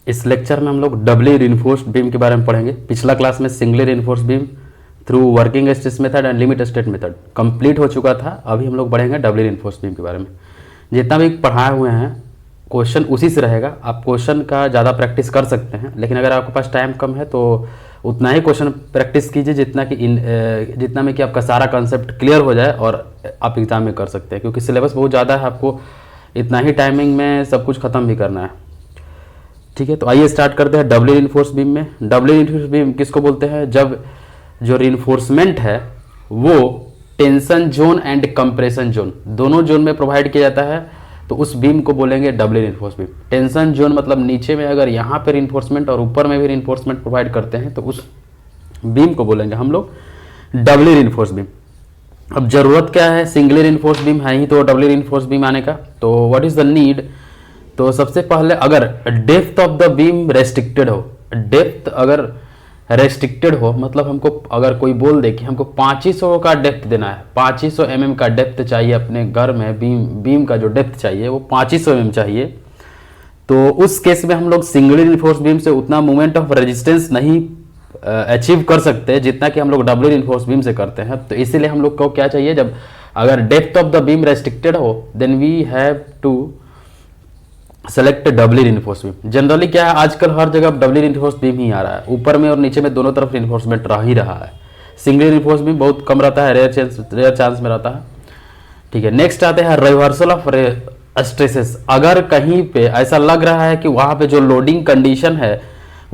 इस लेक्चर में हम लोग डबली रिइंफोर्स्ड बीम के बारे में पढ़ेंगे। पिछला क्लास में singly reinforced beam through working stress method and limit state method complete हो चुका था। अभी हम लोग पढ़ेंगे डबली रिइंफोर्स्ड बीम के बारे में। जितना भी पढ़ाए हुए हैं क्वेश्चन उसी से रहेगा। आप क्वेश्चन का ज़्यादा प्रैक्टिस कर सकते हैं, लेकिन अगर आपके पास टाइम कम है तो उतना ही क्वेश्चन प्रैक्टिस कीजिए जितना में कि आपका सारा कंसेप्ट क्लियर हो जाए और आप एग्जाम में कर सकते हैं, क्योंकि सिलेबस बहुत ज़्यादा है। आपको इतना ही टाइमिंग में सब कुछ ख़त्म भी करना है। ठीक है, तो आइए स्टार्ट करते हैं डबली रिइंफोर्स्ड बीम में। डबली रिइंफोर्स्ड बीम किसको बोलते हैं? जब जो रिइंफोर्समेंट है वो tension zone and compression zone दोनों जोन में प्रोवाइड किया जाता है, तो उस बीम को बोलेंगे डबली रिइंफोर्स्ड बीम। टेंशन जोन मतलब नीचे में अगर यहाँ पे रिइंफोर्समेंट और ऊपर में भी रिइंफोर्समेंट प्रोवाइड करते हैं तो उस बीम को बोलेंगे हम लोग डबली रिइंफोर्स्ड बीम। अब जरूरत क्या है? सिंगली रिइंफोर्स्ड बीम है ही तो डबली रिइंफोर्स्ड बीम आने का। तो व्हाट इज द नीड? तो सबसे पहले अगर depth of the beam restricted हो, डेप्थ अगर रेस्ट्रिक्टेड हो मतलब हमको अगर कोई बोल दे कि हमको 2500 का डेप्थ देना है, 2500 mm का डेप्थ चाहिए अपने घर में, बीम का जो डेप्थ चाहिए वो 2500 mm चाहिए, तो उस केस में हम लोग सिंगली रिइंफोर्स्ड बीम से उतना मोमेंट ऑफ रेजिस्टेंस नहीं अचीव कर सकते जितना कि हम लोग डबली रिइंफोर्स्ड बीम से करते हैं। तो इसीलिए हम लोग को क्या चाहिए? जब अगर depth of the beam restricted हो then we have to select doubly reinforced beam. Generally क्या है, आजकल हर जगह डबली रिइंफोर्स्ड बीम ही आ रहा है, ऊपर में और नीचे में दोनों तरफ रिइंफोर्समेंट रह ही रहा है। सिंगली रिइंफोर्स्ड बीम बहुत कम रहता है, रेयर चांस में रहता है। ठीक है, नेक्स्ट आते हैं रिवर्सल ऑफ स्ट्रेसेस। अगर कहीं पे ऐसा लग रहा है कि वहां पे जो लोडिंग कंडीशन है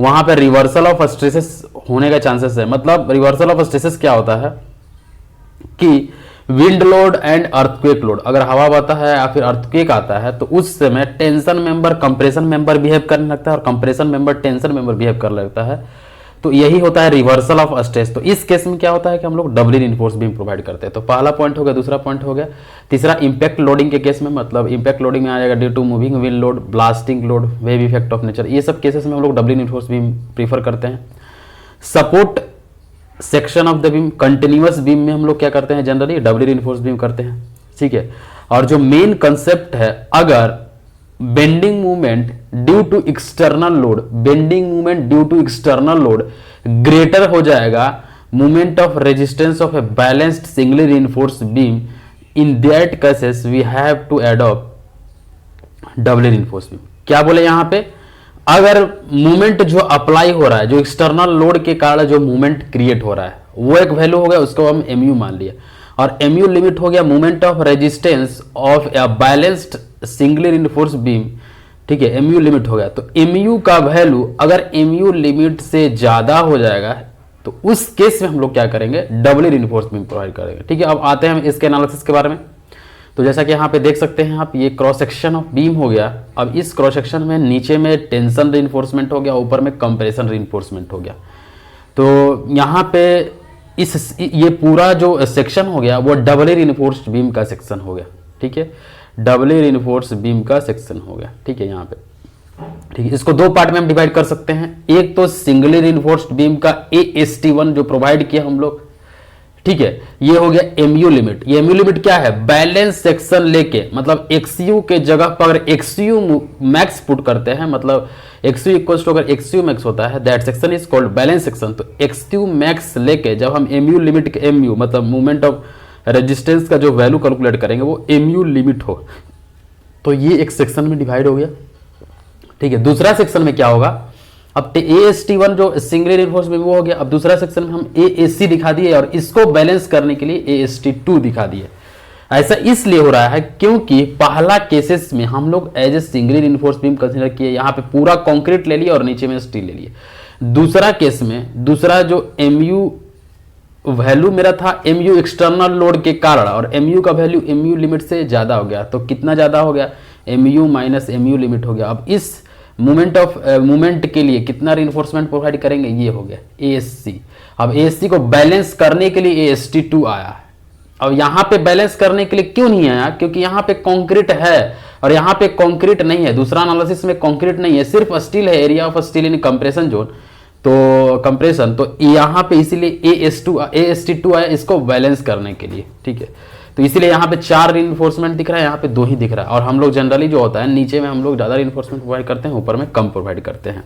वहां पे रिवर्सल ऑफ स्ट्रेसेस होने का चांसेस है। मतलब रिवर्सल ऑफ स्ट्रेसेस क्या होता है कि wind load and earthquake load, अगर हवा बहता है या फिर अर्थक्वेक आता है तो उस समय tension member compression member behave करने लगता है और compression member tension member behave करने लगता है। तो यही होता है रिवर्सल ऑफ स्ट्रेस। तो इस केस में क्या होता है कि हम लोग डबली रिइंफोर्स्ड बीम प्रोवाइड करते हैं। तो पहला पॉइंट हो गया, दूसरा पॉइंट हो गया। तीसरा इंपैक्ट लोडिंग के केस में, मतलब इंपैक्ट लोडिंग में आ जाएगा due to moving wind load, blasting load, wave effect of nature, ये सब केसेस में हम लोग डबली रिइंफोर्स्ड बीम प्रीफर करते हैं। Support section of the beam, continuous beam में हम लोग क्या करते हैं? जनरली डबली रिइंफोर्स्ड बीम करते हैं। ठीक है, और जो मेन कंसेप्ट है, अगर bending movement due to external load, bending movement due to external load greater हो जाएगा movement of resistance of a balanced singly reinforced beam, in that cases we have to adopt doubly reinforced beam. क्या बोले यहां पे? अगर movement जो apply हो रहा है, जो एक्सटर्नल लोड के कारण जो मूवमेंट क्रिएट हो रहा है, वो एक वैल्यू हो गया, उसको हम एमयू मान लिया, और एमयू लिमिट हो गया movement of resistance of a balanced singly reinforced beam. ठीक है, एमयू लिमिट हो गया। तो एमयू का वैल्यू अगर एमयू लिमिट से ज्यादा हो जाएगा तो उस केस में हम लोग क्या करेंगे? डबली रिइंफोर्स्ड बीम प्रोवाइड करेंगे। ठीक है, अब आते हैं हम इसके एनालिसिस के बारे में। तो जैसा कि यहाँ पे देख सकते हैं आप, ये क्रॉस सेक्शन ऑफ बीम हो गया। अब इस क्रॉस सेक्शन में नीचे में टेंशन रिइंफोर्समेंट हो गया, ऊपर में कंप्रेशन रिइंफोर्समेंट हो गया। तो यहाँ पे ये पूरा जो सेक्शन हो गया वो डबली रिइंफोर्स्ड बीम का सेक्शन हो गया। ठीक है, डबली रिइंफोर्स्ड बीम का सेक्शन हो गया। ठीक है, यहाँ पे ठीक है, इसको दो पार्ट में हम डिवाइड कर सकते हैं। एक तो सिंगली रिइंफोर्स्ड बीम का AST1 जो प्रोवाइड किया हम लोग। ठीक है, ये हो गया एमयू लिमिट। ये एमयू लिमिट क्या है? बैलेंस सेक्शन लेके, मतलब एक्सयू के जगह पर अगर एक्सयू मैक्स पुट करते हैं, मतलब एक्सयू इक्वल्स टू अगर एक्सयू मैक्स होता है that section is called balance section. तो एक्सयू मैक्स लेके जब हम एमयू लिमिट के एमयू मतलब मूवमेंट ऑफ रेजिस्टेंस का जो वैल्यू कैलकुलेट करेंगे वो एमयू लिमिट हो, तो ये एक सेक्शन में डिवाइड हो गया। ठीक है, दूसरा सेक्शन में क्या होगा? अब AST1 जो सिंगली रिइंफोर्स्ड बीम वो हो गया। अब दूसरा सेक्शन में हम ASC दिखा दिए और इसको बैलेंस करने के लिए AST2 दिखा दिए। ऐसा इसलिए हो रहा है क्योंकि पहला केसेस में हम लोग as a singly reinforced beam consider किए, यहाँ पे पूरा कंक्रीट ले लिया और नीचे में स्टील ले लिए। दूसरा केस में दूसरा जो MU वैल्यू मेरा था MU एक्सटर्नल लोड के कारण, और MU का वैल्यू MU लिमिट से ज्यादा हो गया। तो कितना ज्यादा हो गया? MU माइनस MU लिमिट हो गया। अब इस मूवमेंट के लिए कितना रिइंफोर्समेंट प्रोवाइड करेंगे? ये हो गया ASC। अब ASC को बैलेंस करने के लिए AST2 आया है। अब यहाँ पे बैलेंस करने के लिए क्यों नहीं आया? क्योंकि यहाँ पे कंक्रीट है और यहाँ पे कंक्रीट नहीं है। दूसरा एनालिसिस में कंक्रीट नहीं है, सिर्फ स्टील है, area of steel in compression zone, तो कंप्रेशन। तो यहाँ पे इसीलिए AST2 आया इसको बैलेंस करने के लिए। ठीक है, तो इसीलिए यहाँ पे 4 रीइंफोर्समेंट दिख रहा है, यहाँ पे 2 ही दिख रहा है। और हम लोग जनरली जो होता है नीचे में हम लोग ज़्यादा रीइंफोर्समेंट प्रोवाइड करते हैं, ऊपर में कम प्रोवाइड करते हैं।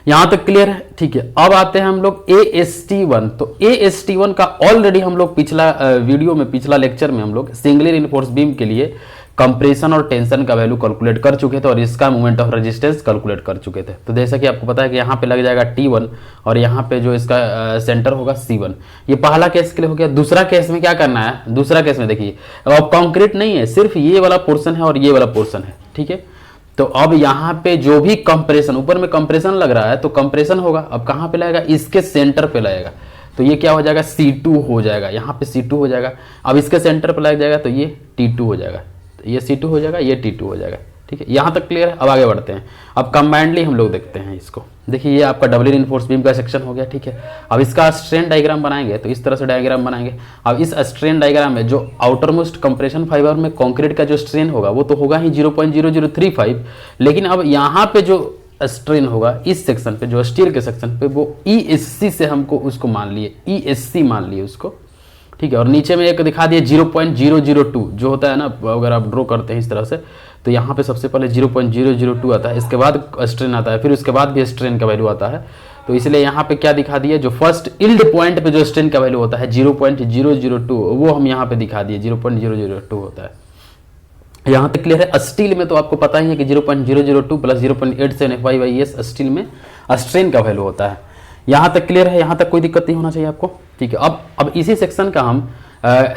यहाँ तक क्लियर है, ठीक है। अब आते हैं हम लोग AST1। तो AST1 का ऑलरेडी हम लोग पिछला वीडियो में, पिछला लेक्चर में हम लोग सिंगली रीइंफोर्स्ड बीम के लिए कंप्रेशन और टेंशन का वैल्यू कैलकुलेट कर चुके थे और इसका मोमेंट ऑफ रेजिस्टेंस कैलकुलेट कर चुके थे। तो जैसा कि आपको पता है कि यहाँ पे लग जाएगा T1 और यहाँ पे जो इसका सेंटर होगा C1। ये पहला केस के लिए हो गया। दूसरा केस में क्या करना है, दूसरा केस में देखिए अब कॉन्क्रीट नहीं है, सिर्फ ये वाला पोर्सन है और ये वाला पोर्सन है, ठीक है। तो अब यहाँ पे जो भी कंप्रेशन, ऊपर में कंप्रेशन लग रहा है तो कंप्रेशन होगा, अब कहाँ पे लगेगा, इसके सेंटर पे लगेगा। तो ये क्या हो जाएगा, C2 हो जाएगा, यहाँ पे C2 हो जाएगा। अब इसके सेंटर पे लग जाएगा तो ये T2 हो जाएगा, तो ये C2 हो जाएगा, ये T2 हो जाएगा, ठीक है। यहाँ तक क्लियर है। अब आगे बढ़ते हैं, अब कंबाइंडली हम लोग देखते हैं इसको। देखिए ये आपका डबली रीइंफोर्स्ड बीम का सेक्शन हो गया, ठीक है। अब इसका स्ट्रेन डायग्राम बनाएंगे तो इस तरह से डायग्राम बनाएंगे। अब इस स्ट्रेन डायग्राम में जो आउटर मोस्ट कंप्रेशन फाइबर में कंक्रीट का जो स्ट्रेन होगा वो तो होगा ही 0.0035, लेकिन अब यहाँ पे जो स्ट्रेन होगा इस सेक्शन पे, जो स्टील के सेक्शन पे, वो ESC से हमको उसको मान लिए, ESC मान लिए उसको, ठीक है। और नीचे में एक दिखा दिए 0.002 जो होता है ना, अगर आप ड्रॉ करते हैं इस तरह से तो यहाँ पे सबसे पहले 0.002 आता है, इसके बाद स्ट्रेन आता है, फिर उसके बाद भी स्ट्रेन का वैल्यू आता है। तो इसलिए यहाँ पे क्या दिखा दिए, जो फर्स्ट इल्ड पॉइंट पे जो स्ट्रेन का वैल्यू होता है 0.002 वो हम यहाँ पे दिखा दिए 0.002 होता है। यहाँ तक क्लियर है। स्टील में तो आपको पता ही है कि 0.002 प्लस 0.875/s स्टील में स्ट्रेन का वैल्यू होता है। यहाँ तक क्लियर है, यहाँ तक कोई दिक्कत नहीं होना चाहिए आपको, ठीक है। अब इसी सेक्शन का हम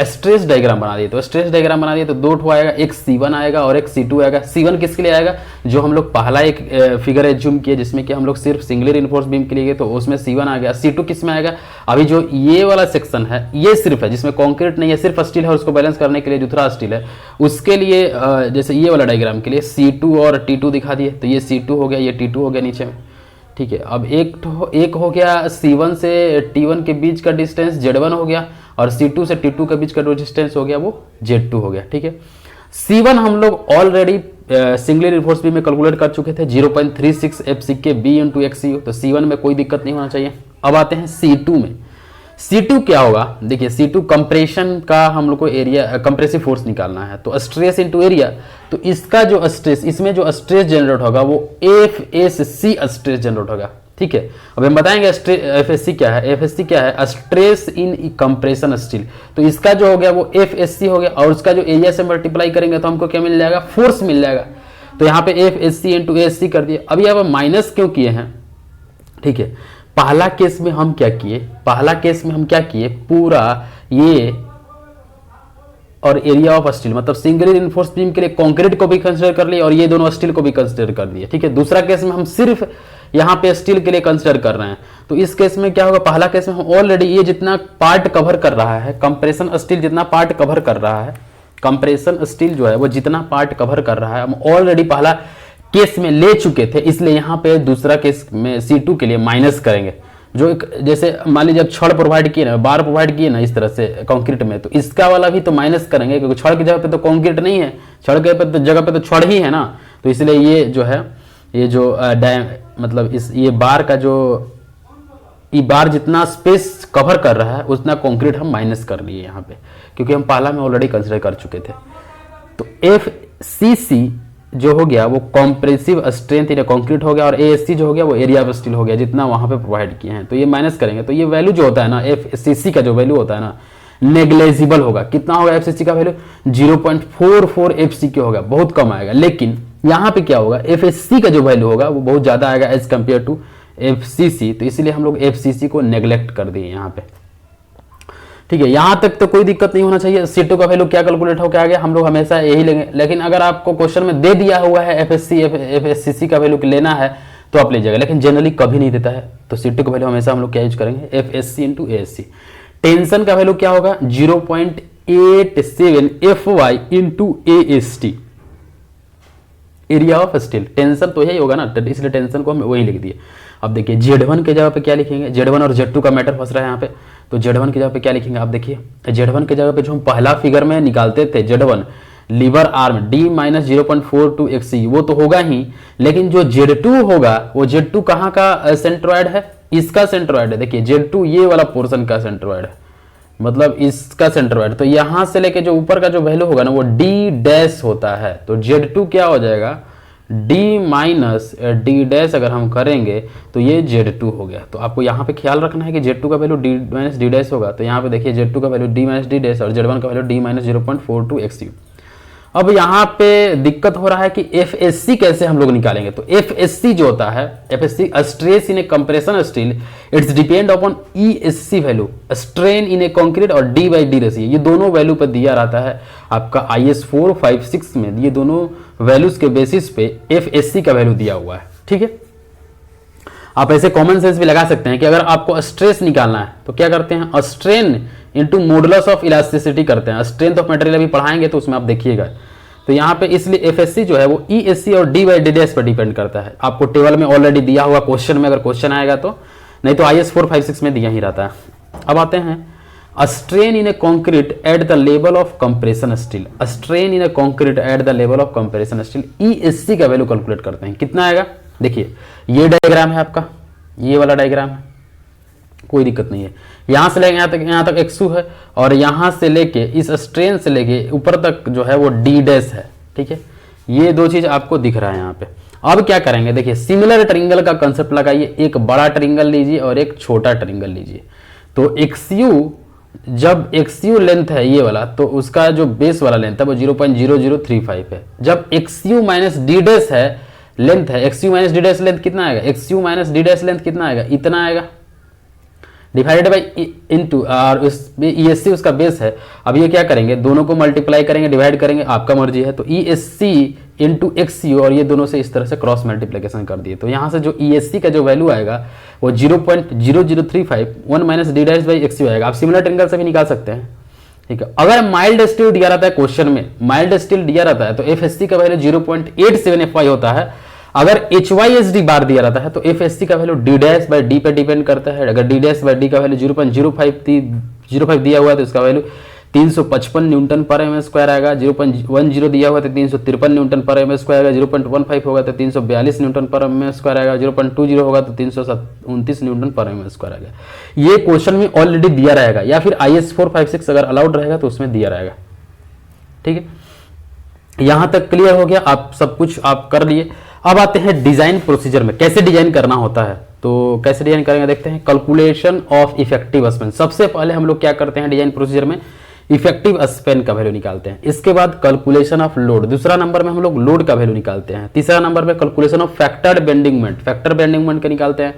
स्ट्रेस डायग्राम बना दिए। तो स्ट्रेस डायग्राम बना दिए तो 2 ठो आएगा, एक C1 आएगा और एक C2 आएगा। C1 किसके लिए आएगा, जो हम लोग पहला एक फिगर एज्यूम किए जिसमें कि हम लोग सिर्फ सिंगली रीइंफोर्स्ड बीम के लिए गए तो उसमें C1 आ गया। C2 किस में आएगा, अभी जो ये वाला सेक्शन है ये सिर्फ है जिसमें कॉन्क्रीट नहीं है, सिर्फ स्टील है, उसको बैलेंस करने के लिए दूसरा स्टील है, उसके लिए जैसे ये वाला डायग्राम के लिए C2 और T2 दिखा दिए। तो ये C2 हो गया, ये T2 हो गया नीचे में, ठीक है। अब एक हो गया C1 से T1 के बीच का डिस्टेंस Z1 हो गया और C2 से T2 के बीच का जो डिस्टेंस हो गया वो Z2 हो गया, ठीक है। C1 हम लोग ऑलरेडी सिंगली रीइंफोर्स्ड बीम में कैलकुलेट कर चुके थे 0.36 FCK B × XCU, तो C1 में कोई दिक्कत नहीं होना चाहिए। अब आते हैं C2 में। C2 क्या होगा, देखिए C2 कंप्रेशन का हम लोग को एरिया कंप्रेसिव फोर्स निकालना है, तो स्ट्रेस इनटू एरिया। तो इसका जो स्ट्रेस, इसमें जो स्ट्रेस जनरेट होगा वो FSC स्ट्रेस जनरेट होगा, ठीक है। अब हम बताएंगे FSC क्या है। FSC क्या है, स्ट्रेस इन कंप्रेशन स्टील। तो इसका जो हो गया वो FSC हो गया और उसका जो एरिया से मल्टीप्लाई करेंगे तो हमको क्या मिल जाएगा, फोर्स मिल जाएगा। तो यहाँ पे FSC × ASC कर दिए। अभी अब माइनस क्यों किए हैं, ठीक है। पहला केस में हम क्या किए, पहला केस में हम क्या किए, पूरा ये और एरिया ऑफ स्टील, मतलब सिंगली रीइंफोर्स्ड बीम के लिए कंक्रीट को भी कंसीडर कर लिए और ये दोनों स्टील को भी कंसीडर कर दिए, ठीक है। दूसरा केस में हम सिर्फ यहाँ पे स्टील के लिए कंसीडर कर रहे हैं। तो इस केस में क्या होगा, पहला केस में हम ऑलरेडी ये जितना पार्ट कवर कर रहा है, कंप्रेशन स्टील जितना पार्ट कवर कर रहा है, कंप्रेशन स्टील जो है वो जितना पार्ट कवर कर रहा है हम ऑलरेडी पहला केस में ले चुके थे, इसलिए यहाँ पे दूसरा केस में C2 के लिए माइनस करेंगे। जो एक जैसे मान लीजिए जब छड़ प्रोवाइड किए ना, बार प्रोवाइड किए ना इस तरह से कंक्रीट में, तो इसका वाला भी तो माइनस करेंगे क्योंकि छड़ की जगह पे तो कंक्रीट नहीं है, छड़ के जगह पे तो छड़ ही है ना। तो इसलिए ये जो है, ये जो मतलब इस ये बार का जो ये बार जितना स्पेस कवर कर रहा है उतना कंक्रीट हम माइनस कर लिए यहाँ पे, क्योंकि हम पहला में ऑलरेडी कंसिडर कर चुके थे। तो FCC जो हो गया वो कॉम्प्रेसिव स्ट्रेंथ इन कंक्रीट हो गया और ASC जो हो गया वो एरिया ऑफ स्टील हो गया जितना वहां पे प्रोवाइड किए हैं। तो ये माइनस करेंगे तो ये वैल्यू जो होता है ना, FCC का जो वैल्यू होता है ना, नेग्लेजिबल होगा। कितना होगा FCC का वैल्यू, 0.44 FCK होगा, बहुत कम आएगा। लेकिन यहाँ पे क्या होगा, FSC का जो वैल्यू होगा वो बहुत ज्यादा आएगा एज कम्पेयर टू FCC। तो इसीलिए हम लोग FCC को नेग्लेक्ट कर दिए यहाँ पे, ठीक है। यहां तक तो कोई दिक्कत नहीं होना चाहिए। C2 का वैल्यू क्या कैलकुलेट हो क्या आ गया, हम लोग हमेशा यही लेंगे। लेकिन अगर आपको क्वेश्चन में दे दिया हुआ है FSCC का वैल्यू लेना है तो आप लीजिएगा, लेकिन जनरली कभी नहीं देता है। तो C2 का वैल्यू हमेशा हम लोग क्या यूज करेंगे, FSC × ASC। टेंशन का वैल्यू क्या होगा, 0.87 FY × AST, area of steel. Tension तो यही होगा ना, इसलिए टेंशन को हम वही लिख दिए। अब देखिए Z1 के जगह पे क्या लिखेंगे, Z1 और Z2 का मैटर फंस रहा है यहाँ पे। तो Z1 की जगह पे क्या लिखेंगे, आप देखिए Z1 के जगह पे जो हम पहला फिगर में निकालते थे Z1 liver arm D - 0.42 XC वो तो होगा ही, लेकिन जो Z2 होगा वो Z2 कहाँ का सेंट्रोइड है, इसका सेंट्रोइड है। देखिए Z2 ये वाला पोर्शन का सेंट्रोइड है, मतलब इसका सेंटर वाइड, तो यहां से लेके जो ऊपर का जो वैल्यू होगा ना वो डी डैश होता है, तो Z2 क्या हो जाएगा, डी माइनस डी डैश अगर हम करेंगे तो ये Z2 हो गया। तो आपको यहाँ पे ख्याल रखना है कि Z2 का value D minus D dash होगा, तो यहाँ पे देखिए Z2 का value D minus D dash और Z1 का वैल्यू डी माइनस 0.42 XU। अब यहाँ पे दिक्कत हो रहा है कि FSC कैसे हम लोग निकालेंगे, तो FSC जो होता है, FSC stress in A compression steel, it's depend upon ESC value, strain in A concrete और D बाई डी रेशियो, ये दोनों वैल्यू पर दिया रहता है आपका IS 456 में, ये दोनों वैल्यूज के बेसिस पे FSC का वैल्यू दिया हुआ है। ठीक है, आप ऐसे कॉमन सेंस भी लगा सकते हैं कि अगर आपको स्ट्रेस निकालना है तो क्या करते हैं, strain into modulus of elasticity करते हैं, स्ट्रेंथ ऑफ मटेरियल अभी पढ़ाएंगे तो उसमें आप देखिएगा। तो यहाँ पे इसलिए FSC जो है वो ESC और D बाई डी डैश पर डिपेंड करता है, आपको टेबल में ऑलरेडी दिया हुआ क्वेश्चन में अगर क्वेश्चन आएगा तो, नहीं तो IS 456 में दिया ही रहता है। अब आते हैं strain in A concrete at the level of compression steel, strain in A concrete at the level of compression steel, ESC का वैल्यू कैलकुलेट करते हैं, कितना आएगा, देखिए ये डायग्राम है आपका, ये वाला डायग्राम है, कोई दिक्कत नहीं है, यहाँ से लेके यहाँ तक XU है और यहाँ से लेके इस स्ट्रेन से लेके ऊपर तक जो है वो D डैश है। ठीक है, ये दो चीज आपको दिख रहा है यहाँ पे। अब क्या करेंगे, देखिए सिमिलर ट्रायंगल का कंसेप्ट लगाइए, एक बड़ा ट्रायंगल लीजिए और एक छोटा ट्रायंगल लीजिए। तो XU, जब XU लेंथ है ये वाला, तो उसका जो बेस वाला लेंथ है वो 0.0035 है। जब XU माइनस D डैश है लेंथ है, XU minus D dash length कितना आएगा, XU minus D dash length कितना आएगा, इतना आएगा, डिवाइडेड बाई इनटू, और उस ESC उसका बेस है। अब ये क्या करेंगे, दोनों को मल्टीप्लाई करेंगे, डिवाइड करेंगे, आपका मर्जी है। तो ESC इंटू XU, और ये दोनों से इस तरह से क्रॉस मल्टीप्लिकेशन कर दिए, तो यहाँ से जो ESC का जो वैल्यू आएगा वो 0.0035 1 minus D dash by XU आएगा। आप सिमिलर ट्रायंगल से भी निकाल सकते हैं। ठीक है, अगर माइल्ड स्टील दिया रहता है क्वेश्चन में, माइल्ड स्टील दिया रहता है तो FSC का वैल्यू 0.87 FY होता है। अगर HYSD बार दिया रहता है तो FSC का value D dash by D पे डिपेंड करता है। अगर D डैश बाई D का वैल्यू 0.05 दिया हुआ है तो इसका वैल्यू 355 न्यूटन पर एम स्क्वायर आएगा। 0.10 दिया हुआ तो 353 न्यूटन पर एम स्क्वायर आएगा। 0.15 होगा तो 342 न्यूटन पर एम स्क्वायर आएगा। 0.20 होगा तो 329 न्यूटन पर एम स्क्वायर आएगा। ये क्वेश्चन में ऑलरेडी दिया रहेगा, या फिर IS 456 अगर अलाउड रहेगा तो उसमें दिया रहेगा। ठीक है, यहां तक क्लियर हो गया, आप सब कुछ आप कर लिए। अब आते हैं डिजाइन प्रोसीजर में, कैसे डिजाइन करना होता है। तो कैसे डिजाइन करेंगे देखते हैं। कैलकुलेशन ऑफ इफेक्टिव स्पेन, सबसे पहले हम लोग क्या करते हैं डिजाइन प्रोसीजर में, इफेक्टिव स्पेन का वैल्यू निकालते हैं। इसके बाद कैलकुलेशन ऑफ लोड, दूसरा नंबर में हम लोग लोड का वैल्यू निकालते हैं। तीसरा नंबर में calculation of factor bending moment, factor bending moment का निकालते हैं।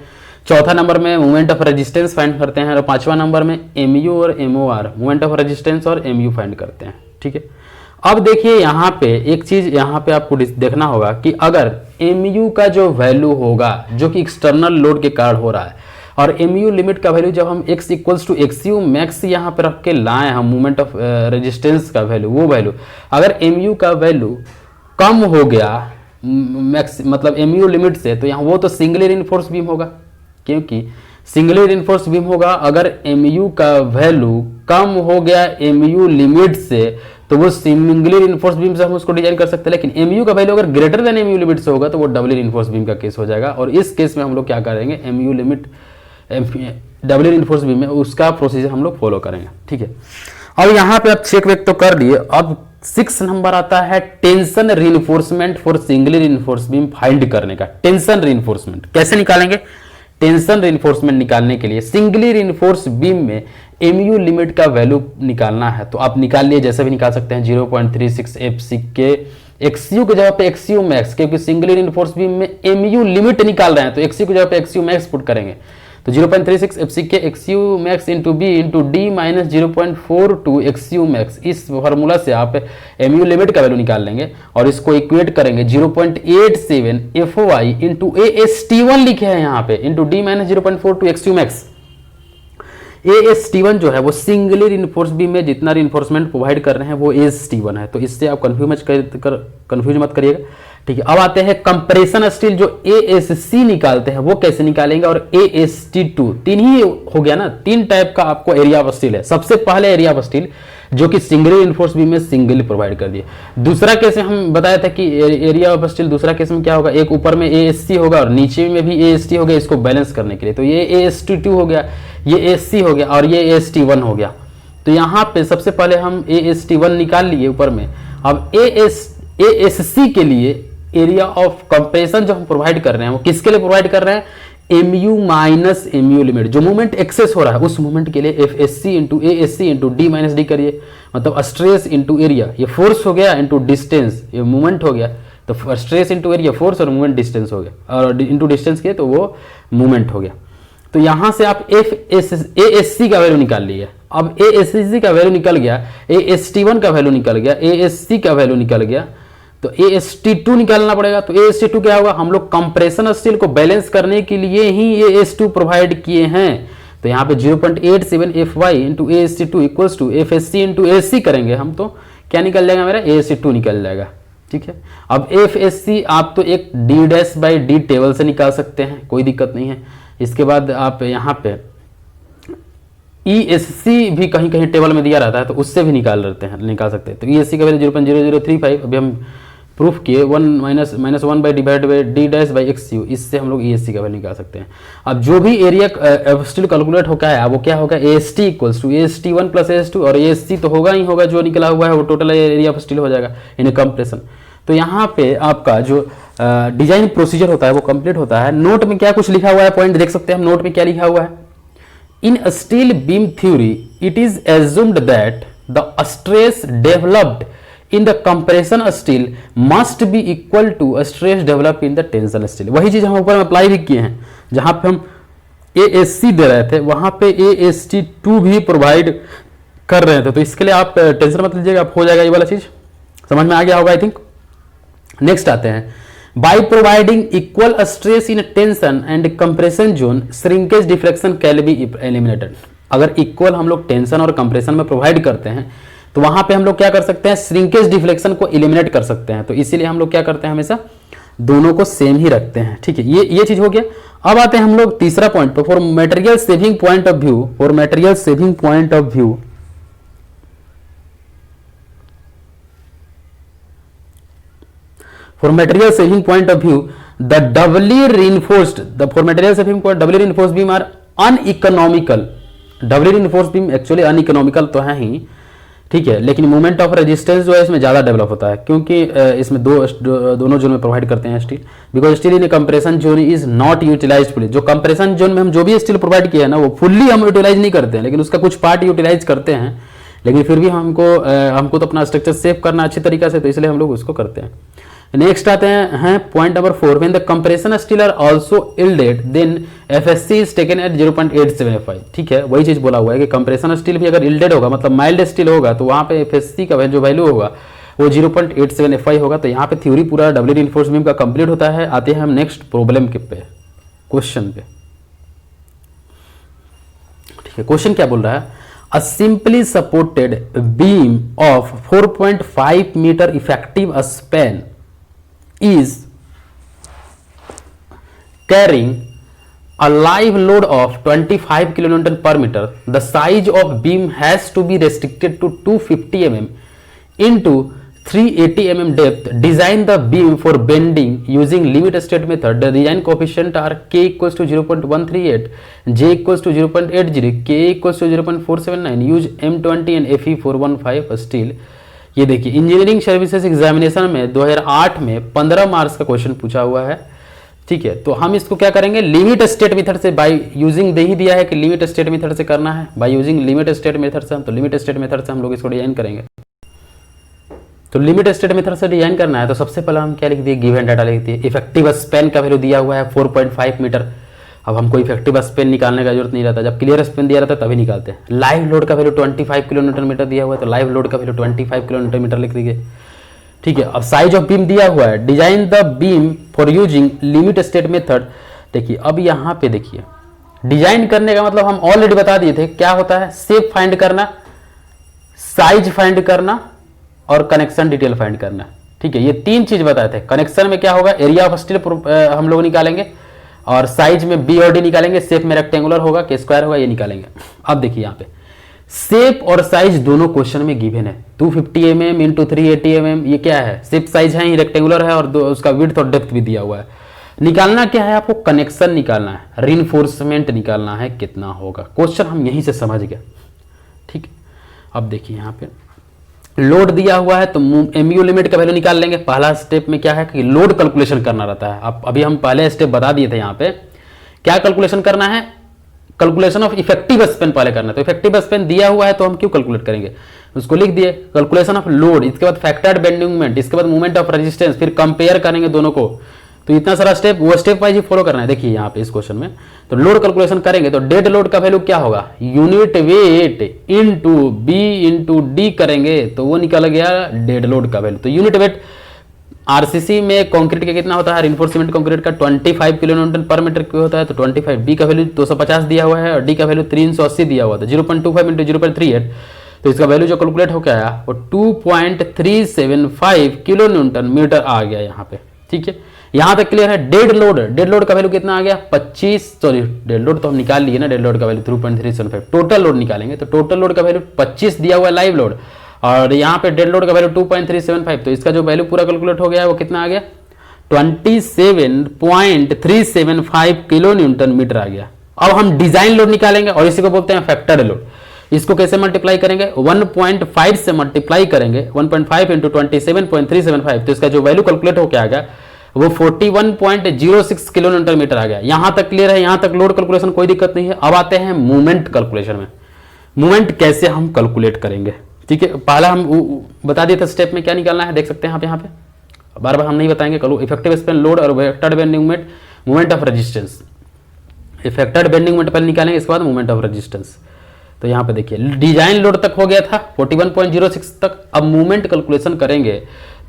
चौथा नंबर में मोमेंट ऑफ रेजिस्टेंस फाइंड करते हैं। और पांचवा नंबर में MU और MOR, मोमेंट ऑफ रेजिस्टेंस और MU फाइंड करते हैं। ठीक है, अब देखिए यहाँ पे एक चीज यहाँ पे आपको देखना होगा कि अगर MU का जो वैल्यू होगा जो कि एक्सटर्नल लोड के कारण हो रहा है, और MU लिमिट का वैल्यू जब हम x equals to XU max यहाँ पे रख के लाए हम मोमेंट ऑफ रेजिस्टेंस का वैल्यू, वो वैल्यू अगर MU का वैल्यू कम हो गया मैक्स मतलब MU लिमिट से, तो यहाँ वो तो सिंगली रिइंफोर्स बीम होगा, क्योंकि सिंगली रिइंफोर्स बीम होगा। अगर MU का वैल्यू कम हो गया MU लिमिट से तो वो सिंगली रिइंफोर्स बीम से हम उसको डिजाइन कर सकते हैं। लेकिन MU का वैल्यू अगर ग्रेटर देन MU लिमिट से होगा तो वो डबली रिइंफोर्स बीम का केस हो जाएगा। और इस केस में हम लोग क्या करेंगे, MU लिमिट डबली रिइंफोर्स बीम में उसका प्रोसीजर हम लोग फॉलो करेंगे। ठीक है, अब यहाँ पे आप चेक वेक तो कर लिए। अब 6 नंबर आता है tension reinforcement for singly reinforce beam find करने का। टेंशन रिइंफोर्समेंट कैसे निकालेंगे, टेंशन रिइंफोर्समेंट निकालने के लिए सिंगली रिइंफोर्स बीम में MU लिमिट का वैल्यू निकालना है तो आप निकाल लिए, जैसे भी निकाल सकते हैं 0.36 FC के XU की जगह पे XU मैक्स, क्योंकि सिंगली रिइंफोर्स बीम में MU लिमिट निकाल रहे हैं तो XU की जगह पे XU मैक्स पुट करेंगे। तो 0.36 FC के XU max into B into D minus 0.42 XU max, इस फॉर्मूला से आप MU लिमिट का वैल्यू निकाल लेंगे और इसको इक्वेट करेंगे 0.87 FOI इंटू AST1 लिखे हैं यहाँ पे into D minus 0.42 XU max. AST1 जो है वो सिंगली रिइंफोर्स बीम में जितना रिइंफोर्समेंट प्रोवाइड कर रहे हैं वो AST1 है, तो इससे आप कंफ्यूज मत करिएगा। ठीक है, अब आते हैं कंप्रेशन स्टील जो ASC निकालते हैं वो कैसे निकालेंगे, और AST2 तीन ही हो गया ना, 3 टाइप का आपको एरिया ऑफ स्टील है। सबसे पहले एरिया ऑफ स्टील जो कि सिंगली रिइंफोर्स बीम में सिंगली प्रोवाइड कर दिए। दूसरा केस हम बताया था कि एरिया ऑफ स्टील दूसरा केस में क्या होगा, एक ऊपर में ASC होगा और नीचे में भी AST हो गया, इसको बैलेंस करने के लिए। तो ये AST2 हो गया, ये ASC हो गया और ये AST1 हो गया। तो यहाँ पे सबसे पहले हम AST1 निकाल लिए ऊपर में। अब ASC के लिए एरिया ऑफ कंप्रेशन जो हम प्रोवाइड कर रहे हैं वो किसके लिए प्रोवाइड कर रहे हैं, MU माइनस MU लिमिट, जो मूवमेंट एक्सेस हो रहा है उस मूवमेंट के लिए FSC into ASC into D minus D करिए, मतलब स्ट्रेस इंटू एरिया, ये फोर्स हो गया इंटू डिस्टेंस, ये मूवमेंट हो गया, तो स्ट्रेस इंटू एरिया फोर्स और मूवमेंट डिस्टेंस हो गया, और इंटू डिस्टेंस किए तो वो मूवमेंट हो गया। तो यहाँ से आप ASC का वैल्यू निकाल लिए। अब ASC का वैल्यू निकल गया, AST1 का वैल्यू निकल गया, ASC का वैल्यू निकल गया, तो AST2 निकालना पड़ेगा। तो AST2 क्या होगा, हम लोग कंप्रेशन स्टील को बैलेंस करने के लिए ही AS2 प्रोवाइड किए हैं। तो यहाँ पे 0.87 FY into AST2 equals to FSC into ASC करेंगे हम, तो क्या निकल जाएगा मेरा, AST2 निकल जाएगा। ठीक है, अब FSC आप तो एक D' टेबल से निकाल सकते हैं, कोई दिक्कत नहीं है। इसके बाद आप यहाँ पे ESC भी कहीं कहीं टेबल में दिया रहता है, तो उससे भी निकाल सकते हैं। तो ESC का वैल्यू 0.0035, अभी हम प्रूफ किए 1 बाई डिवाइड बाई D'/XU, इससे हम लोग ESC का वैल्यू निकाल सकते हैं। अब जो भी एरिया स्टील कैलकुलेट होगा है वो क्या होगा, AST equals to AST1 plus AS2, और ASC तो होगा ही होगा, जो निकला हुआ है वो टोटल एरिया ऑफ स्टील हो जाएगा इन कंप्रेशन। तो यहाँ पे आपका जो डिजाइन प्रोसीजर होता है वो कंप्लीट होता है। नोट में क्या कुछ लिखा हुआ है, पॉइंट देख सकते हैं हम, नोट में क्या लिखा हुआ है, in steel beam theory it is assumed that the stress developed in the compression steel must be equal to stress develop in the tension steel. वही चीज हम ऊपर में अप्लाई भी किए हैं, जहां पे हम ASC दे रहे थे वहां पे AST2 भी प्रोवाइड कर रहे थे। तो इसके लिए आप टेंशन मत लीजिएगा, आप हो जाएगा, ये वाला चीज समझ में आ गया होगा आई थिंक। नेक्स्ट आते हैं, by providing equal stress in tension and compression zone shrinkage deflection can be eliminated. अगर इक्वल हम लोग टेंशन और कंप्रेशन में प्रोवाइड करते हैं तो वहां पे हम लोग क्या कर सकते हैं, श्रिंकेज डिफ्लेक्शन को एलिमिनेट कर सकते हैं। तो इसीलिए हम लोग क्या करते हैं, हमेशा दोनों को सेम ही रखते हैं। ठीक है, ये चीज हो गया। अब आते हैं हम लोग तीसरा पॉइंट पर, for material saving point of view, for material saving point of view for material saving point of view the doubly reinforced beam are uneconomical। doubly reinforced beam actually uneconomical तो है ही, ठीक है, लेकिन मोमेंट ऑफ रेजिस्टेंस जो है इसमें ज़्यादा develop होता है, क्योंकि इसमें दोनों जोन में प्रोवाइड करते हैं steel, because steel in compression zone is not utilized fully. जो कंप्रेशन जोन में हम जो भी स्टील प्रोवाइड किया है ना वो फुल्ली हम यूटिलाइज नहीं करते हैं, लेकिन उसका कुछ पार्ट यूटिलाइज करते हैं, लेकिन फिर भी हमको तो अपना स्ट्रक्चर सेव करना अच्छी तरीके से, तो इसलिए हम लोग उसको करते हैं। नेक्स्ट आते हैं point number 4, when the compression steel are also yielded then FSC is taken at 0.875। ठीक है, वही चीज बोला हुआ है कि कंप्रेशन स्टील भी अगर इल्डेड होगा, मतलब माइल्ड स्टील होगा, तो वहां पे FSC का जो वैल्यू होगा वो 0.875 होगा। तो यहाँ पे थ्योरी पूरा डबल रिइंफोर्स बीम का कंप्लीट होता है। आते हैं हम नेक्स्ट प्रॉब्लम के पे, क्वेश्चन पे। ठीक है, क्वेश्चन क्या बोल रहा है, A simply supported beam of 4.5 meter effective span is carrying a live load of 25 kilonewton per meter. The size of beam has to be restricted to 250 mm into 380 mm depth. Design the beam for bending using limit state method. The design coefficient are K equals to 0.138, J equals to 0.80, K equals to 0.479. Use M20 and Fe415 steel. ये देखिए engineering services examination में 2008 में 15 marks का question पूछा हुआ है। ठीक है, तो हम इसको क्या करेंगे, लिमिट स्टेट मेथड से, बाय यूजिंग दे ही दिया है कि लिमिट स्टेट मेथड से करना है, by using limit state method से, तो लिमिट स्टेट मेथड से हम लोग इसको डिजाइन करेंगे। तो लिमिट स्टेट मेथड से डिजाइन करना है, तो सबसे पहले हम क्या लिख दिए, गिवन डाटा लिख दिए। इफेक्टिव स्पेन का वैल्यू दिया हुआ है 4.5 मीटर। अब हमको इफेक्टिव स्पेन निकालने का जरूरत नहीं रहता, जब क्लियर स्पेन दिया रहता है तभी निकालते हैं। लाइव लोड का वैल्यू 25 किलोमीटर मीटर दिया हुआ है, तो लाइव लोड का वैल्यू 25 किलोमीटर मीटर लिख दीजिए। ठीक है, अब साइज ऑफ बीम दिया हुआ है, design the beam for using limit state method. देखिए अब यहाँ पे देखिए, डिजाइन करने का मतलब हम ऑलरेडी बता दिए थे क्या होता है, शेप फाइंड करना, साइज फाइंड करना और कनेक्शन डिटेल फाइंड करना। ठीक है, ये तीन चीज बताए थे। कनेक्शन में क्या होगा, एरिया ऑफ स्टील हम लोग निकालेंगे, और साइज में बी और डी निकालेंगे, शेप में रेक्टेंगुलर होगा कि स्क्वायर होगा, ये निकालेंगे। अब देखिए यहाँ पे शेप और साइज दोनों क्वेश्चन में गिवन है। 250 mm इंटू 380 mm, ये क्या है, शेप साइज है, रेक्टेंगुलर है, और उसका विड्थ और डेप्थ भी दिया हुआ है। निकालना क्या है, आपको कनेक्शन निकालना है, रीइंफोर्समेंट निकालना है कितना होगा। क्वेश्चन हम यहीं से समझ गए। ठीक है, अब देखिए यहाँ पे लोड दिया हुआ है तो एमयू लिमिट का वैल्यू निकाल लेंगे। पहला स्टेप में क्या है कि लोड कैलकुलेशन करना रहता है। अब अभी हम पहले स्टेप बता दिए थे, यहाँ पे क्या कैलकुलेशन करना है, कैलकुलेशन ऑफ इफेक्टिव स्पेन पहले करना है। तो इफेक्टिव स्पेन दिया हुआ है तो हम क्यों कैलकुलेट करेंगे, उसको लिख दिए। कैलकुलेशन ऑफ लोड, इसके बाद फैक्टर्ड बेंडिंग मोमेंट, इसके बाद मूवमेंट ऑफ रेजिस्टेंस, फिर कंपेयर करेंगे दोनों को। तो इतना सारा स्टेप वो स्टेप वाइज ही फॉलो करना है। देखिए यहाँ पे इस क्वेश्चन में तो लोड कैलकुलेशन करेंगे तो डेड लोड का वैल्यू क्या होगा, unit weight into B into D करेंगे तो वो निकल गया डेड लोड का वैल्यू। तो यूनिट वेट आरसीसी में कंक्रीट का कितना होता है, रिइंफोर्समेंट कंक्रीट का 25 kilo newton per metre cube होता है। तो 25, बी का वैल्यू 250 दिया हुआ है और डी का वैल्यू 380 दिया हुआ था। 0.25 इंटू 0.38, तो इसका वैल्यू जो कैलकुलेट होकर आया वो 2.375 किलो न्यूटन मीटर आ गया यहाँ पे। ठीक है, यहां तक क्लियर है। डेड लोड का वैल्यू कितना आ गया 25, सॉरी डेड लोड तो हम निकाल लिए ना, डेड लोड का वैल्यू 3.375। टोटल लोड निकालेंगे तो टोटल लोड का वैल्यू 25 दिया हुआ है लाइव लोड, और यहाँ पे डेड लोड का वैल्यू 2.375। तो इसका जो वैल्यू पूरा कैलकुलेट हो गया है वो कितना आ गया 27.375 किलो न्यूटन मीटर आ गया। अब हम डिजाइन लोड निकालेंगे और इसी को बोलते हैं फैक्टर्ड लोड। इसको कैसे मल्टीप्लाई करेंगे, 1.5 से मल्टीप्लाई करेंगे, 1.5 इंटू 27.375। तो इसका जो वैल्यू कैलकुलेट होकर आ गया वो 41.06 किलो न्यूटन मीटर आ गया। यहां तक क्लियर है, यहां तक लोड कैलकुलेशन कोई दिक्कत नहीं है। अब आते हैं मूवमेंट कैलकुलेशन में। मूवमेंट कैसे हम कैलकुलेट करेंगे, ठीक है। पहला हम बता दिए थे स्टेप में क्या निकालना है, देख सकते हैं यहाँ पे बार बार हम नहीं बताएंगे। कल इफेक्टिव स्पेन लोड और factored bending moment, movement of resistance. Affected bending moment पहले निकालेंगे, इसके बाद मूवमेंट ऑफ रेजिस्टेंस। तो यहाँ पे देखिए डिजाइन लोड तक हो गया था 41.06 तक। अब मूवमेंट कैलकुलेशन करेंगे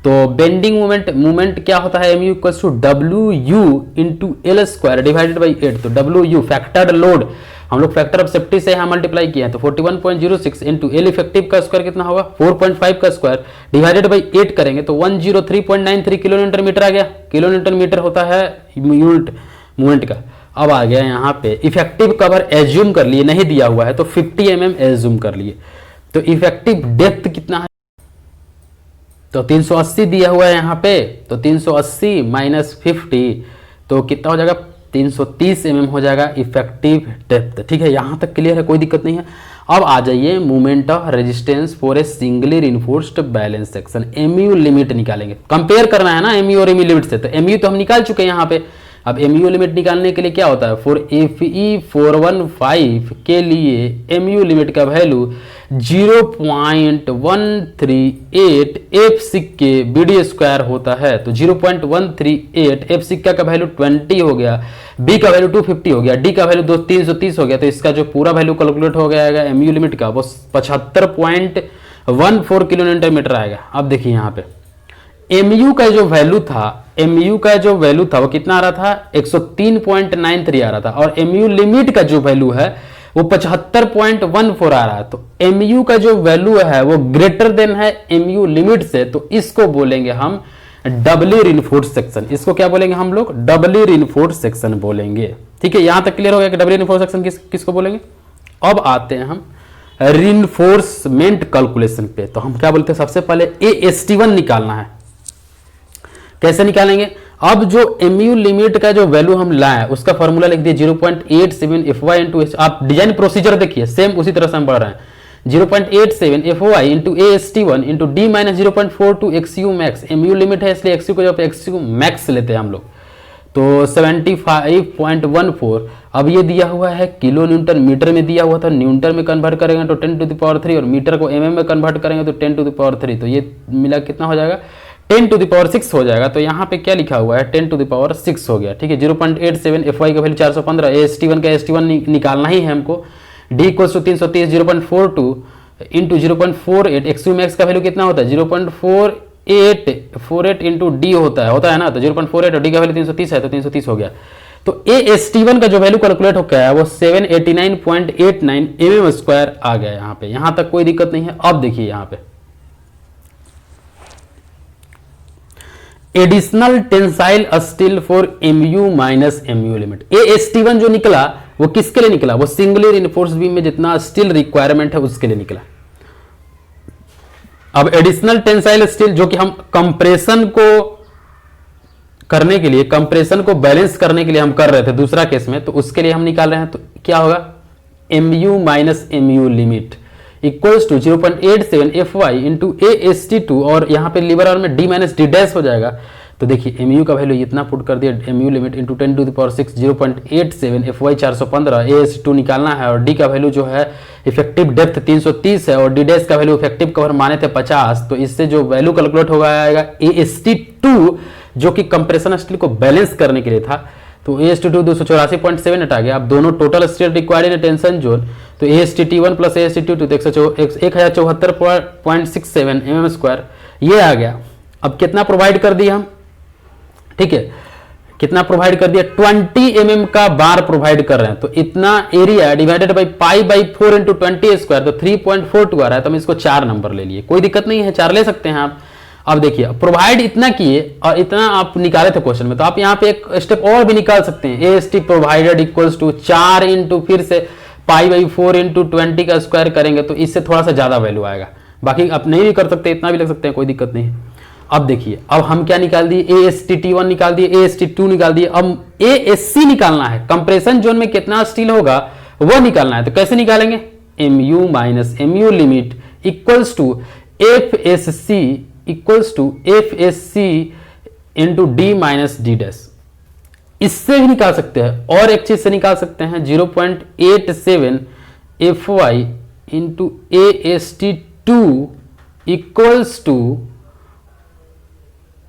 तो बेंडिंग मूवमेंट क्या होता है, M U equals to W U into L square divided by 8। तो डब्ल्यू यू फैक्टर्ड लोड, हम लोग फैक्टर ऑफ सेफ्टी से यहाँ मल्टीप्लाई किया है। तो 41.06 इंटू एल इफेक्टिव का स्क्वायर कितना होगा 4.5 का स्क्वायर डिवाइडेड बाई 8 करेंगे तो 103.93 किलो न्यूटन मीटर आ गया। किलो न्यूटन मीटर होता है यूनिट मूवमेंट का। अब आ गया यहाँ पे इफेक्टिव कवर एज्यूम कर लिए, नहीं दिया हुआ है तो 50 mm एज्यूम कर लिए। तो इफेक्टिव डेप्थ कितना है, तो 380 दिया हुआ है यहाँ पे। तो 380 माइनस 50 तो कितना हो जाएगा 330 mm हो जाएगा इफेक्टिव डेप्थ। ठीक है, यहाँ तक क्लियर है, कोई दिक्कत नहीं है। अब आ जाइए movement of resistance for a singly reinforced balance section. MU limit निकालेंगे, कंपेयर करना है ना एमयू और एमयू लिमिट से। तो एमयू तो हम निकाल चुके हैं यहाँ पे। अब एमयू लिमिट निकालने के लिए क्या होता है, फॉर FE 415 के लिए एमयू लिमिट का वैल्यू 0.138 एफ सिक्के BD स्क्वायर होता है। तो 0.138 एफ सिक्का का वैल्यू 20 हो गया, बी का वैल्यू 250 हो गया, डी का वैल्यू 330 हो गया। तो इसका जो पूरा वैल्यू कैलकुलेट हो गया एमयू लिमिट का वो 75.14 किलो न्यूटन मीटर आएगा। अब देखिए यहाँ पे एमयू का जो वैल्यू था वो कितना आ रहा था 103.93 आ रहा था, और एमयू लिमिट का जो वैल्यू है वो 75.14 आ रहा है। तो एमयू का जो वैल्यू है वो ग्रेटर देन है एमयू लिमिट से, तो इसको बोलेंगे हम डबली रिइंफोर्स्ड सेक्शन। इसको क्या बोलेंगे हम लोग, डबली रिइंफोर्स्ड सेक्शन बोलेंगे। ठीक है, यहां तक क्लियर हो गया कि डबली रिइंफोर्स्ड सेक्शन किसको बोलेंगे। अब आते हैं हम रिइंफोर्समेंट कैलकुलेशन पे। तो हम क्या बोलते हैं, सबसे पहले AST1 निकालना है। कैसे निकालेंगे, अब जो एमयू लिमिट का जो वैल्यू हम लाए उसका फॉर्मूला लिख दिए 0.87 FY इंटू, आप डिजाइन प्रोसीजर देखिए सेम उसी तरह से हम बढ़ रहे हैं। 0.87 FY into AST1 into D minus 0.42 XU max. MU limit है इसलिए XU को जब XU मैक्स लेते हैं हम लोग तो 75.14। अब ये दिया हुआ है किलो न्यूटन मीटर में दिया हुआ था, न्यूटन में कन्वर्ट करेंगे तो 10⁻³ और मीटर को mm में कन्वर्ट करेंगे तो 10⁻³। तो ये मिला कितना हो जाएगा 10⁻6 हो जाएगा। तो यहाँ पे क्या लिखा हुआ है 10⁻6 हो गया। ठीक है, 0.87 FY का वैल्यू 415, AST1 का AST1 निकालना ही है हमको। D equals to 330 0.42 into 0.48 XU max का वैल्यू कितना होता है 0.48 इंटू डी होता है ना। तो 0.48 और डी का वैल्यू 330 है तो 330 हो गया। तो AST1 का जो वैल्यू कैलकुलेट हो गया है वो 789.89 mm स्क्वायर आ गया यहाँ पे। यहाँ तक कोई दिक्कत नहीं है। अब देखिए यहाँ पे additional tensile steel for MU minus MU limit. AST1 जो निकला वो किसके लिए निकला, वो सिंगली रिइंफोर्स्ड बीम में जितना स्टील रिक्वायरमेंट है उसके लिए निकला। अब एडिशनल टेंसाइल स्टील जो कि हम कंप्रेशन को करने के लिए, कंप्रेशन को बैलेंस करने के लिए हम कर रहे थे दूसरा केस में, तो उसके लिए हम निकाल रहे हैं। तो क्या होगा MU minus MU limit. Equals to 0.87 FY into AST2 और यहाँ पे लिबर आर्म में D माइनस D डैश हो जाएगा। तो देखिए MU का वैल्यू इतना पुट कर दिया, MU limit into 10⁶ 0.87 FY 415, AST2 निकालना है और D का वैल्यू जो है इफेक्टिव डेप्थ 330 है और D डैश का वैल्यू इफेक्टिव कवर माने थे 50। तो इससे जो वैल्यू कैलकुलेट होगा आएगा AST2 जो कि कंप्रेशन स्टील को बैलेंस करने के लिए था। तो AST2 284.7 आ गया। अब दोनों total steel required in tension zone, तो AST1 प्लस AST2 तो 1074.67 mm², ये आ गया। अब कितना प्रोवाइड कर दिया हम, ठीक है, कितना प्रोवाइड कर दिया, 20 mm का बार प्रोवाइड कर रहे हैं। तो इतना area divided by pi by 4 into 20² तो 3.42 आ रहा है। तो हम इसको 4 नंबर ले लिए, कोई दिक्कत नहीं है, 4 ले सकते हैं आप। अब देखिए प्रोवाइड इतना किए और इतना आप निकाले थे क्वेश्चन में, तो आप यहाँ पे एक स्टेप और भी निकाल सकते हैं। AST provided equals to 4 into फिर से पाई बाई 4 इंटू 20 का स्क्वायर करेंगे तो इससे थोड़ा सा ज्यादा वैल्यू आएगा। बाकी आप नहीं भी कर सकते, इतना भी लग सकते हैं, कोई दिक्कत नहीं है। अब देखिए अब हम क्या निकाल दिए, AST1 निकाल दिए, AST2 निकाल दिए। अब ASC निकालना है, कंप्रेशन जोन में कितना स्टील होगा वो निकालना है। तो कैसे निकालेंगे, MU minus MU limit equals to FSC equals to FSC into D minus D dash. इससे भी निकाल सकते हैं और एक चीज से निकाल सकते हैं, 0.87 FY into AST2 equals to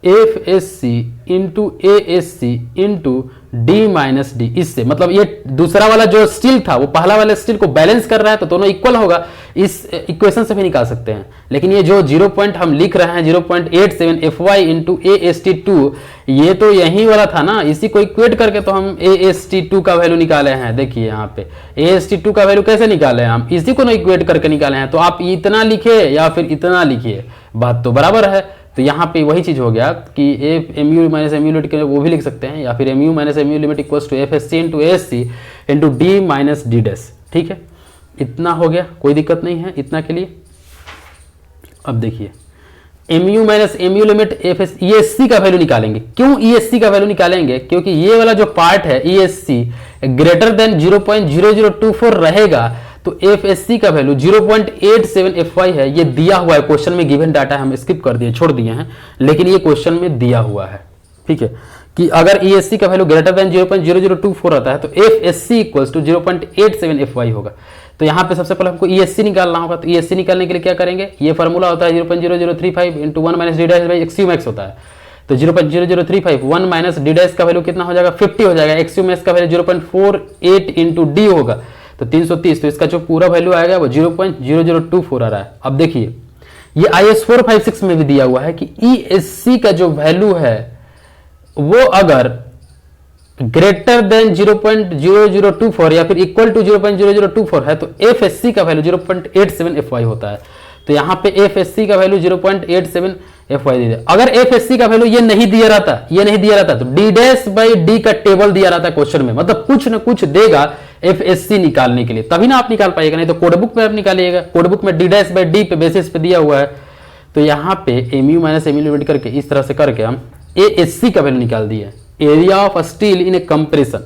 FSC into ASC into D minus D। इससे मतलब ये दूसरा वाला जो स्टील था वो पहला वाला स्टील को बैलेंस कर रहा है, तो दोनों इक्वल होगा। इस इक्वेशन से भी निकाल सकते हैं, लेकिन ये जो 0 पॉइंट हम लिख रहे हैं 0.87 FY इंटू AST2, ये तो यही वाला था ना, इसी को इक्वेट करके तो हम AST2 का वैल्यू निकाले हैं। देखिए यहाँ पे AST2 का वैल्यू कैसे निकाले हैं हम, इसी को ना इक्वेट करके निकाले हैं। तो आप इतना लिखे या फिर इतना लिखिए, बात तो बराबर है। तो यहाँ पे वही चीज हो गया कि MU माइनस MU लिमिट के वो भी लिख सकते हैं, या फिर MU minus MU limit equals to FSC into ASC into D minus D dash. ठीक है, इतना हो गया, कोई दिक्कत नहीं है इतना के लिए। अब देखिए MU minus MU limit ESC का वैल्यू निकालेंगे। क्यों ESC का वैल्यू निकालेंगे, क्योंकि ये वाला जो पार्ट है ESC ग्रेटर देन 0.0024 रहेगा, तो FSC का वैल्यू 0.87 FY है। ये दिया हुआ है क्वेश्चन में, गिवन डाटा हम स्किप कर दिए, छोड़ दिए हैं, लेकिन ये क्वेश्चन में दिया हुआ है। ठीक है, कि अगर ESC का वैल्यू ग्रेटर देन 0.0024 आता है तो FSC इक्वल्स टू 0.87 FY होगा। तो यहाँ पे सबसे पहले हमको ESC निकालना होगा। तो ESC निकालने के लिए क्या करेंगे, ये फॉर्मूला होता है 0.0035 into 1 minus D dash by XUmax होता है। तो 0.0035 1 माइनस D डैश का वैल्यू कितना हो जाएगा, 50 हो जाएगा। XUmax का वैल्यू 0.48 इंटू D होगा, तो 330। तो इसका जो पूरा वैल्यू आएगा वो 0.0024 आ रहा है। अब देखिए ये IS 456 में भी दिया हुआ है कि ESC का जो वैल्यू है वो अगर ग्रेटर देन 0.0024 या फिर इक्वल टू 0.0024 है तो FSC का वैल्यू 0.87 FY होता है। तो यहाँ पे FSC का वैल्यू 0.87 FY दे दिया। अगर FSC का वैल्यू ये नहीं दिया रहता तो D डैश बाई D का टेबल दिया रहता क्वेश्चन में, मतलब कुछ ना कुछ देगा FSC निकालने के लिए, तभी ना आप निकाल पाइएगा, नहीं तो कोडबुक में आप निकालिएगा। कोडबुक में D डैश बाई D पे बेसिस पे दिया हुआ है। तो यहाँ पे MU माइनस MU लिमिट करके इस तरह से करके हम ASC का वैल्यू निकाल दिए, area of steel in A compression.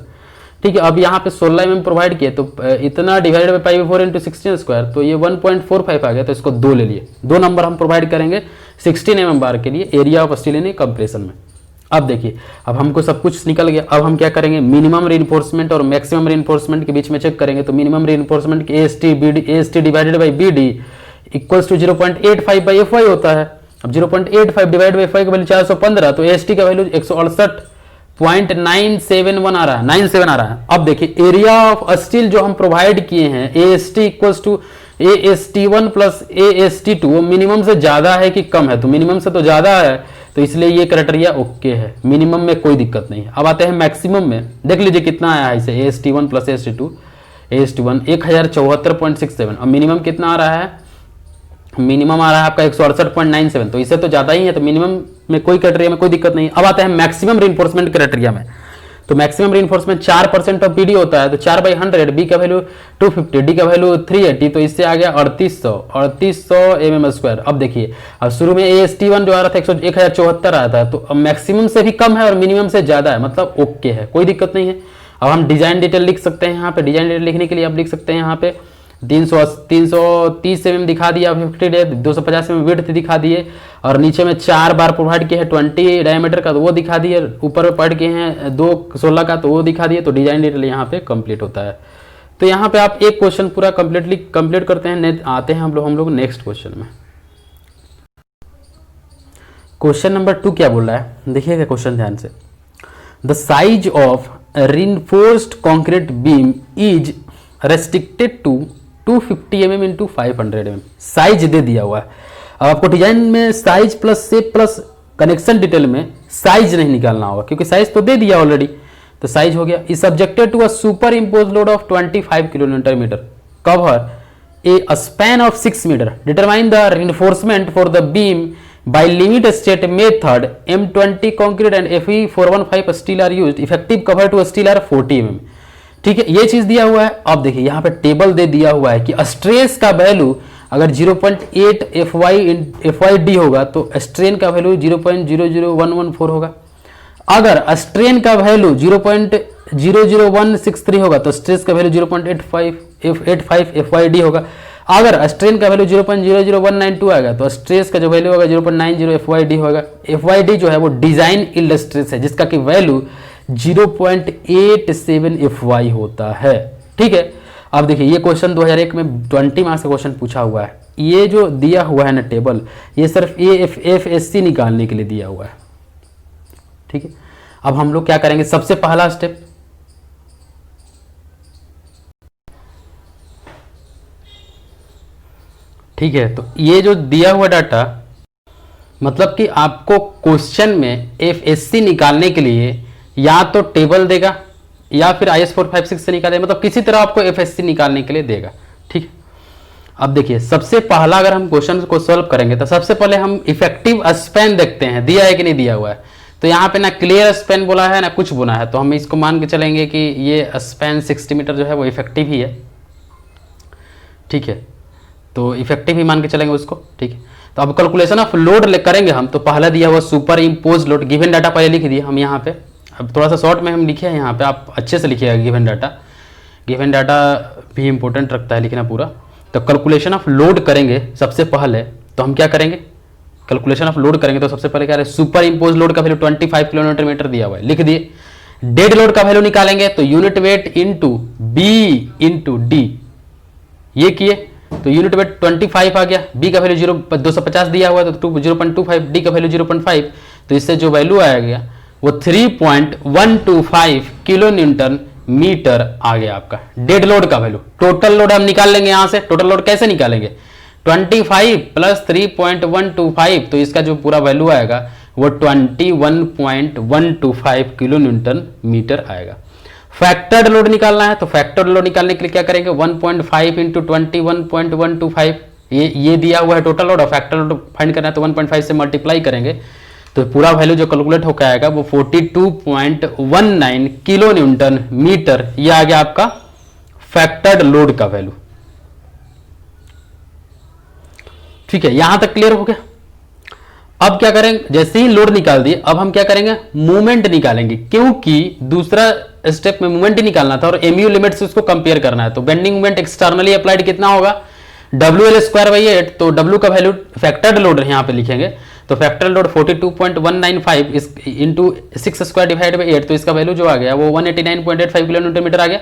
ठीक है, अब यहाँ पे 16 mm प्रोवाइड किए, तो इतना divided by pi by 4 into 16 square, तो ये 1.45 आ गया। तो इसको 2 ले लिए, 2 नंबर हम प्रोवाइड करेंगे 16 mm बार के लिए area of steel in A compression में। अब देखिए अब हमको सब कुछ निकल गया। अब हम क्या करेंगे, मिनिमम रीइंफोर्समेंट और मैक्सिमम रीइंफोर्समेंट के बीच में चेक करेंगे। तो मिनिमम रीइंफोर्समेंट की AST divided by BD equals to 0.85 by FY होता है। अब 0.85 डिवाइड बाई FY का वैल्यू 415, तो AST का वैल्यू 168.971 आ रहा है, 97 आ रहा है। अब देखिए एरिया ऑफ स्टील जो हम प्रोवाइड किए हैं AST equals to AST1 plus AST2, वो मिनिमम से ज्यादा है कि कम है, तो मिनिमम से तो ज्यादा है, तो इसलिए ये क्राइटेरिया ओके है, मिनिमम में कोई दिक्कत नहीं है। अब आते हैं मैक्सिमम में, देख लीजिए कितना आया है इसे, AST1 प्लस AST2, AST1 1074.67, अब मिनिमम कितना आ रहा है, मिनिमम आ रहा है आपका 168.97, तो इससे तो ज्यादा ही है, तो मिनिमम में कोई क्राइटेरिया में कोई दिक्कत नहीं। अब आते हैं मैक्सिमम रीइंफोर्समेंट क्राइटेरिया में। तो मैक्सिमम रीइंफोर्समेंट 4% ऑफ BD होता है, तो 4/100, B का वैल्यू 250, D का वैल्यू 380, तो इससे आ गया 3800 mm²। अब देखिए अब शुरू में AST1 जो आ रहा था 1074 आया था, तो अब मैक्सिमम से भी कम है और मिनिमम से ज्यादा है, मतलब ओके है, कोई दिक्कत नहीं है। अब हम डिजाइन डिटेल लिख सकते हैं। यहाँ पे डिजाइन डिटेल लिखने के लिए आप लिख सकते हैं यहाँ पे 330 mm दिखा दिया ऑब्जेक्टिव डेप्थ, 250 mm विड्थ दिखा दिए, और नीचे में 4 बार प्रोवाइड किए हैं 20 डायमीटर का तो वो दिखा दिए, ऊपर पढ़ के हैं 2 16 का तो वो दिखा दिए, तो डिजाइन डिटेल यहाँ पे कंप्लीट होता है। तो यहाँ पे आप एक क्वेश्चन पूरा कंप्लीट करते हैं। आते हैं हम लोग नेक्स्ट क्वेश्चन में। क्वेश्चन नंबर 2 क्या बोल रहा है, देखिएगा क्वेश्चन ध्यान से। The size of reinforced concrete beam is restricted to 250 mm into 500 mm। Size दे दिया हुआ है। अब आपको डिजाइन में size plus shape plus connection detail में साइज नहीं निकालना होगा, क्योंकि साइज तो दे दिया ऑलरेडी, तो साइज हो गया। Is subjected to a super impose load of 25 kilometre metre cover a span of 6 metre. Determine the reinforcement for the beam by limit state method। M20 concrete and Fe415 steel are used। effective cover to steel are 40 mm। ठीक है, ये चीज दिया हुआ है। अब देखिए यहाँ पे टेबल दे दिया हुआ है कि स्ट्रेस का वैल्यू अगर 0.8 FYD होगा तो स्ट्रेन का वैल्यू 0.00114 होगा। अगर स्ट्रेन का वैल्यू 0.00163 होगा तो स्ट्रेस का वैल्यू 0.85 FYD होगा। अगर स्ट्रेन का वैल्यू 0.00192 आएगा तो स्ट्रेस का जो वैल्यू होगा 0.90 FYD होगा। FYD जो है वो डिजाइन यील्ड स्ट्रेस है, जिसका कि वैल्यू 0.87 FY होता है। ठीक है, अब देखिए ये क्वेश्चन 2001 में 20 मार्क्स का क्वेश्चन पूछा हुआ है। ये जो दिया हुआ है ना टेबल, ये सिर्फ AFSC निकालने के लिए दिया हुआ है। ठीक है, अब हम लोग क्या करेंगे, सबसे पहला स्टेप ठीक है, तो ये जो दिया हुआ डाटा मतलब कि आपको क्वेश्चन में FSC निकालने के लिए या तो टेबल देगा या फिर IS 456 से निकालेगा, मतलब किसी तरह आपको FSC निकालने के लिए देगा। ठीक है, अब देखिए सबसे पहला अगर हम क्वेश्चन को सॉल्व करेंगे तो सबसे पहले हम इफेक्टिव स्पैन देखते हैं, दिया है कि नहीं दिया हुआ है। तो यहाँ पे ना क्लियर स्पैन बोला है ना कुछ बोला है, तो हम इसको मान के चलेंगे कि ये स्पैन 60 मीटर जो है वो इफेक्टिव ही है। ठीक है, तो इफेक्टिव ही मान के चलेंगे उसको। ठीक है, तो अब कैलकुलेशन ऑफ लोड करेंगे हम, तो पहला दिया हुआ super impose load, given data पहले लिख दिए हम यहाँ पे। अब थोड़ा सा शॉर्ट में हम लिखे हैं यहाँ पे, आप अच्छे से लिखिएगा गिवन डाटा भी इंपॉर्टेंट रखता है लिखना पूरा। तो कैलकुलेशन ऑफ लोड करेंगे सबसे पहले, तो हम क्या करेंगे, कैलकुलेशन ऑफ लोड करेंगे तो सबसे पहले क्या है, सुपर इम्पोज लोड का वैल्यू 25 किलोमीटर मीटर दिया हुआ है, लिख दिए। डेड लोड का वैल्यू निकालेंगे तो unit weight into B into D, ये किए तो यूनिट वेट 25 आ गया, बी का वैल्यू 250 दिया हुआ है तो 0.25, डी का वैल्यू 0.5, तो इससे जो वैल्यू आ गया वो 3.125 किलो न्यूटन मीटर आ गया आपका डेड लोड का वैल्यू। टोटल लोड हम निकाल लेंगे यहां से। टोटल लोड कैसे निकालेंगे, 25 प्लस 3.125, तो इसका जो पूरा वैल्यू आएगा वो 21.125 किलो न्यूटन मीटर आएगा। फैक्टर्ड लोड निकालना है, तो फैक्टर्ड लोड निकालने के लिए क्या करेंगे, 1.5 इंटू 21.125, ये दिया हुआ है टोटल लोड, और फैक्टर लोड फाइंड करना है तो 1.5 से मल्टीप्लाई करेंगे तो पूरा वैल्यू जो कैलकुलेट होकर आएगा वो 42.19 किलो न्यूटन मीटर, ये आ गया आपका फैक्टर्ड लोड का वैल्यू। ठीक है, यहां तक क्लियर हो गया। अब क्या करेंगे, जैसे ही लोड निकाल दिए अब हम क्या करेंगे, मूवमेंट निकालेंगे, क्योंकि दूसरा स्टेप में मूवमेंट ही निकालना था और एमयू लिमिट से उसको कंपेयर करना है। तो बेंडिंग मूवमेंट एक्सटर्नली अप्लाइड कितना होगा, WL²/8, तो W का वैल्यू फैक्टर्ड लोड यहां पे लिखेंगे, तो factor load 42.195 into 6² divide by 8, तो इसका वैल्यू जो आ गया वो 189.85 किलो न्यूटन मीटर आ गया।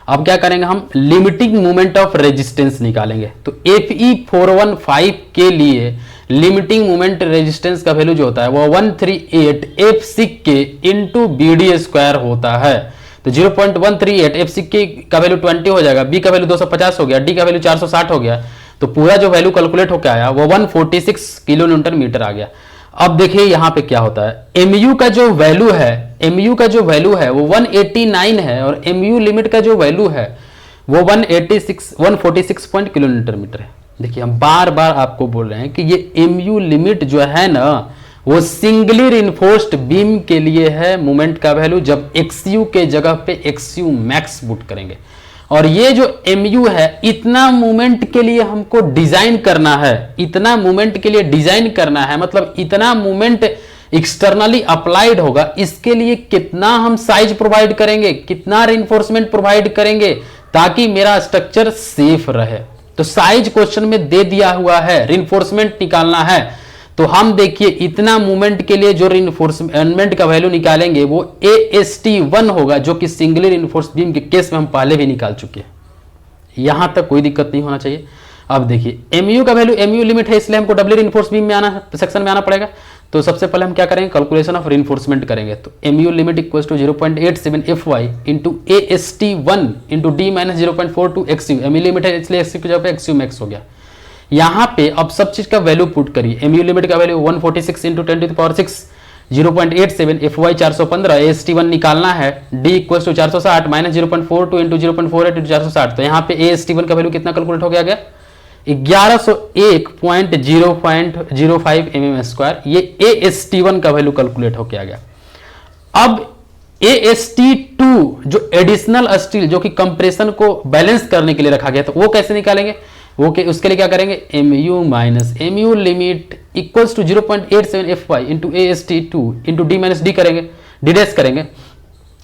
अब क्या करेंगे, हम लिमिटिंग मूवमेंट ऑफ रेजिस्टेंस निकालेंगे। तो Fe415 के लिए लिमिटिंग मूवमेंट रेजिस्टेंस का वैल्यू जो होता है वो 138 F6 इंटू BD² होता है। तो 0.138 F6 का वैल्यू 20 हो जाएगा, बी का वैल्यू 250 हो गया, डी का वैल्यू 460 हो गया, तो पूरा जो वैल्यू कैलकुलेट होकर आया वो 146 किलो न्यूटन मीटर आ गया। अब देखिए यहां पे क्या होता है, एमयू का जो वैल्यू है वो 189 है और एमयू लिमिट का जो वैल्यू है वो 146 किलो न्यूटन मीटर है। देखिए हम बार बार आपको बोल रहे हैं कि ये एमयू लिमिट जो है ना वो सिंगली रिइंफोर्स्ड बीम के लिए है मूवमेंट का वैल्यू, जब एक्सयू के जगह पे एक्सयू मैक्स पुट करेंगे। और ये जो एमयू है इतना मूवमेंट के लिए हमको डिजाइन करना है, इतना मूवमेंट के लिए डिजाइन करना है, मतलब इतना मूवमेंट एक्सटर्नली अप्लाइड होगा, इसके लिए कितना हम साइज प्रोवाइड करेंगे, कितना रिइंफोर्समेंट प्रोवाइड करेंगे, ताकि मेरा स्ट्रक्चर सेफ रहे। तो साइज क्वेश्चन में दे दिया हुआ है, रिइंफोर्समेंट निकालना है, तो हम देखिए इतना मूवमेंट के लिए जो रिइंफोर्समेंट का वैल्यू निकालेंगे वो AST1 होगा, जो कि सिंगली रिइंफोर्स बीम के केस में हम पहले भी निकाल चुके हैं। यहां तक कोई दिक्कत नहीं होना चाहिए। अब देखिए MU का वैल्यू, MU लिमिट है, इसलिए हमको डबली रिइंफोर्स बीम में आना, सेक्शन में आना पड़ेगा। तो सबसे पहले हम क्या करेंगे, कैलकुलेशन ऑफ रिइंफोर्समेंट करेंगे। तो MU limit equals to 0.87 FY into AST1 into D minus 0.42 XU। MU limit है इसलिए XU की जगह पे XU मैक्स हो गया। यहाँ पे अब सब चीज का वैल्यू पुट करिए। MU लिमिट का value 146 into 10 to the power 6 0.87 FY 415 AST1 निकालना है। D equals to 460 minus 0.42 into 0.48 into 460। तो यहाँ पे AST1 का वैल्यू कितना कैलकुलेट हो गया 1101.005 mm²। ये AST1 का वैल्यू कैलकुलेट होकर आ गया। अब AST2 जो एडिशनल स्टील जो कि कंप्रेशन को बैलेंस करने के लिए रखा गया, तो वो कैसे निकालेंगे, उसके लिए क्या करेंगे, MU minus MU limit equals to 0.87 FY into AST2 into D minus D करेंगे, D डैश करेंगे।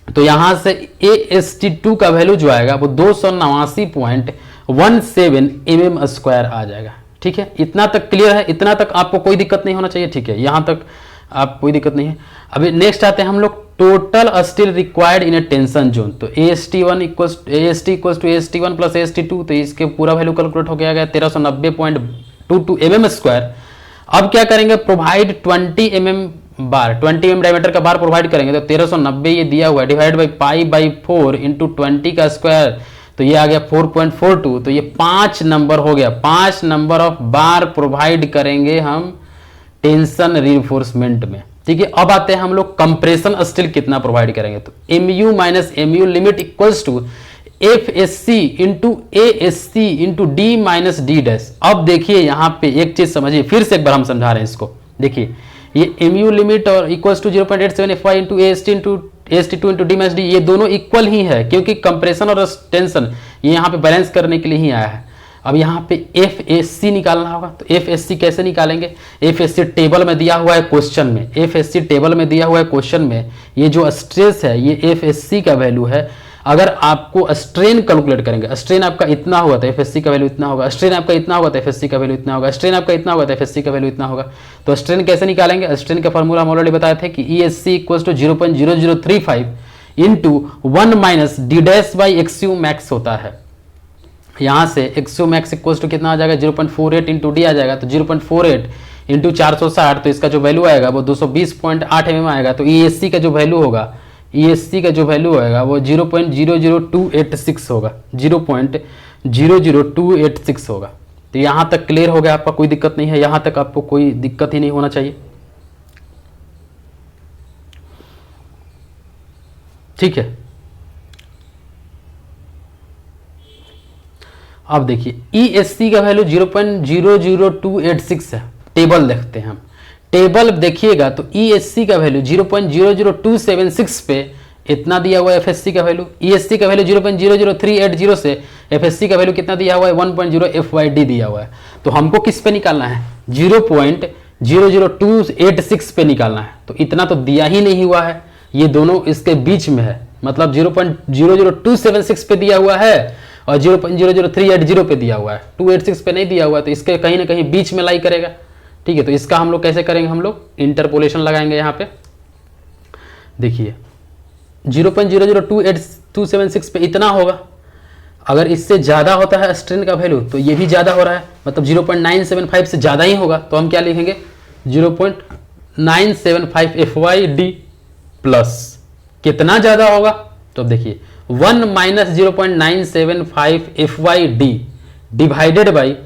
तो यहां से AST2 का वैल्यू जो आएगा वो 289.17 mm² आ जाएगा। ठीक है, इतना तक क्लियर है, इतना तक आपको कोई दिक्कत नहीं होना चाहिए। ठीक है, यहां तक आप कोई दिक्कत नहीं है। अभी नेक्स्ट आते हैं हम लोग टोटल स्टील रिक्वायर्ड इन ए टेंशन जोन। तो AST1 equals to AST1 plus AST2, तो इसके पूरा वैल्यू कैलकुलेट हो गया 1390.22 mm²। अब क्या करेंगे, प्रोवाइड 20 mm बार, 20 mm डायमीटर का बार प्रोवाइड करेंगे। तो 1390 ये दिया हुआ है, divide by pi by 4 into 20 का स्क्वायर, तो ये आ गया 4.42। तो ये 5 नंबर हो गया, 5 नंबर ऑफ बार प्रोवाइड करेंगे हम टेंशन रिइंफोर्समेंट में। ठीक है, अब आते हैं हम लोग कंप्रेशन स्टील कितना प्रोवाइड करेंगे। तो MU minus MU limit equals to FSC into ASC into D minus D dash. अब देखिए यहाँ पे एक चीज समझिए, फिर से एक बार हम समझा रहे हैं इसको। देखिए ये MU लिमिट और equals to 0.87 FY into AST into AST2 into D minus D, ये दोनों इक्वल ही है, क्योंकि कंप्रेशन और टेंशन ये यहाँ पे बैलेंस करने के लिए ही आया है। अब यहाँ पे FSC निकालना होगा। तो FSC कैसे निकालेंगे, FSC टेबल में दिया हुआ है क्वेश्चन में, FSC टेबल में दिया हुआ है क्वेश्चन में। ये जो स्ट्रेस है ये FSC का वैल्यू है। अगर आपको स्ट्रेन कैलकुलेट करेंगे, स्ट्रेन आपका इतना होगा तो FSC का वैल्यू इतना होगा, स्ट्रेन आपका इतना होगा तो FSC का वैल्यू इतना होगा, स्ट्रेन आपका इतना होगा तो FSC का वैल्यू इतना होगा। तो स्ट्रेन कैसे निकालेंगे, स्ट्रेन का फॉर्मूला हम ऑलरेडी बताए थे कि ESC equals to 0.0035 into 1 minus D dash by XU max होता है। यहाँ से XU मैक्स इक्वल्स टू कितना आ जाएगा, 0.48 इंटू D आ जाएगा। तो 0.48 इंटू 460, तो इसका जो वैल्यू आएगा वो 220.8 mm आएगा। तो ESC का जो वैल्यू होगा, ESC का जो वैल्यू आएगा वो 0.00286 होगा, 0.00286 होगा। तो यहाँ तक क्लियर हो गया, आपका कोई दिक्कत नहीं है, यहाँ तक आपको कोई दिक्कत ही नहीं होना चाहिए। ठीक है, अब देखिए ESC का वैल्यू 0.00286 है। टेबल देखते हैं हम, टेबल देखिएगा तो ESC का वैल्यू 0.00276 पे इतना दिया हुआ है FSC का वैल्यू। ESC का वैल्यू 0.00380 से FSC का वैल्यू कितना दिया हुआ है, 1.0 FYD दिया हुआ है। तो हमको किस पे निकालना है, 0.00286 पे निकालना है। तो इतना तो दिया ही नहीं हुआ है, ये दोनों इसके बीच में है, मतलब 0.00276 पे दिया हुआ है और 0.00380 पे दिया हुआ है, 286 पे नहीं दिया हुआ है। तो इसके कहीं ना कहीं बीच में लाई करेगा। ठीक है, तो इसका हम लोग कैसे करेंगे, हम लोग इंटरपोलेशन लगाएंगे। यहाँ पे देखिए 0.00276 पे इतना होगा। अगर इससे ज़्यादा होता है स्ट्रेन का वैल्यू तो ये भी ज़्यादा हो रहा है, मतलब 0.975 से ज़्यादा ही होगा। तो हम क्या लिखेंगे, 0.975 FYD प्लस कितना ज़्यादा होगा, तो अब देखिए 1 minus 0.975 FYD divided by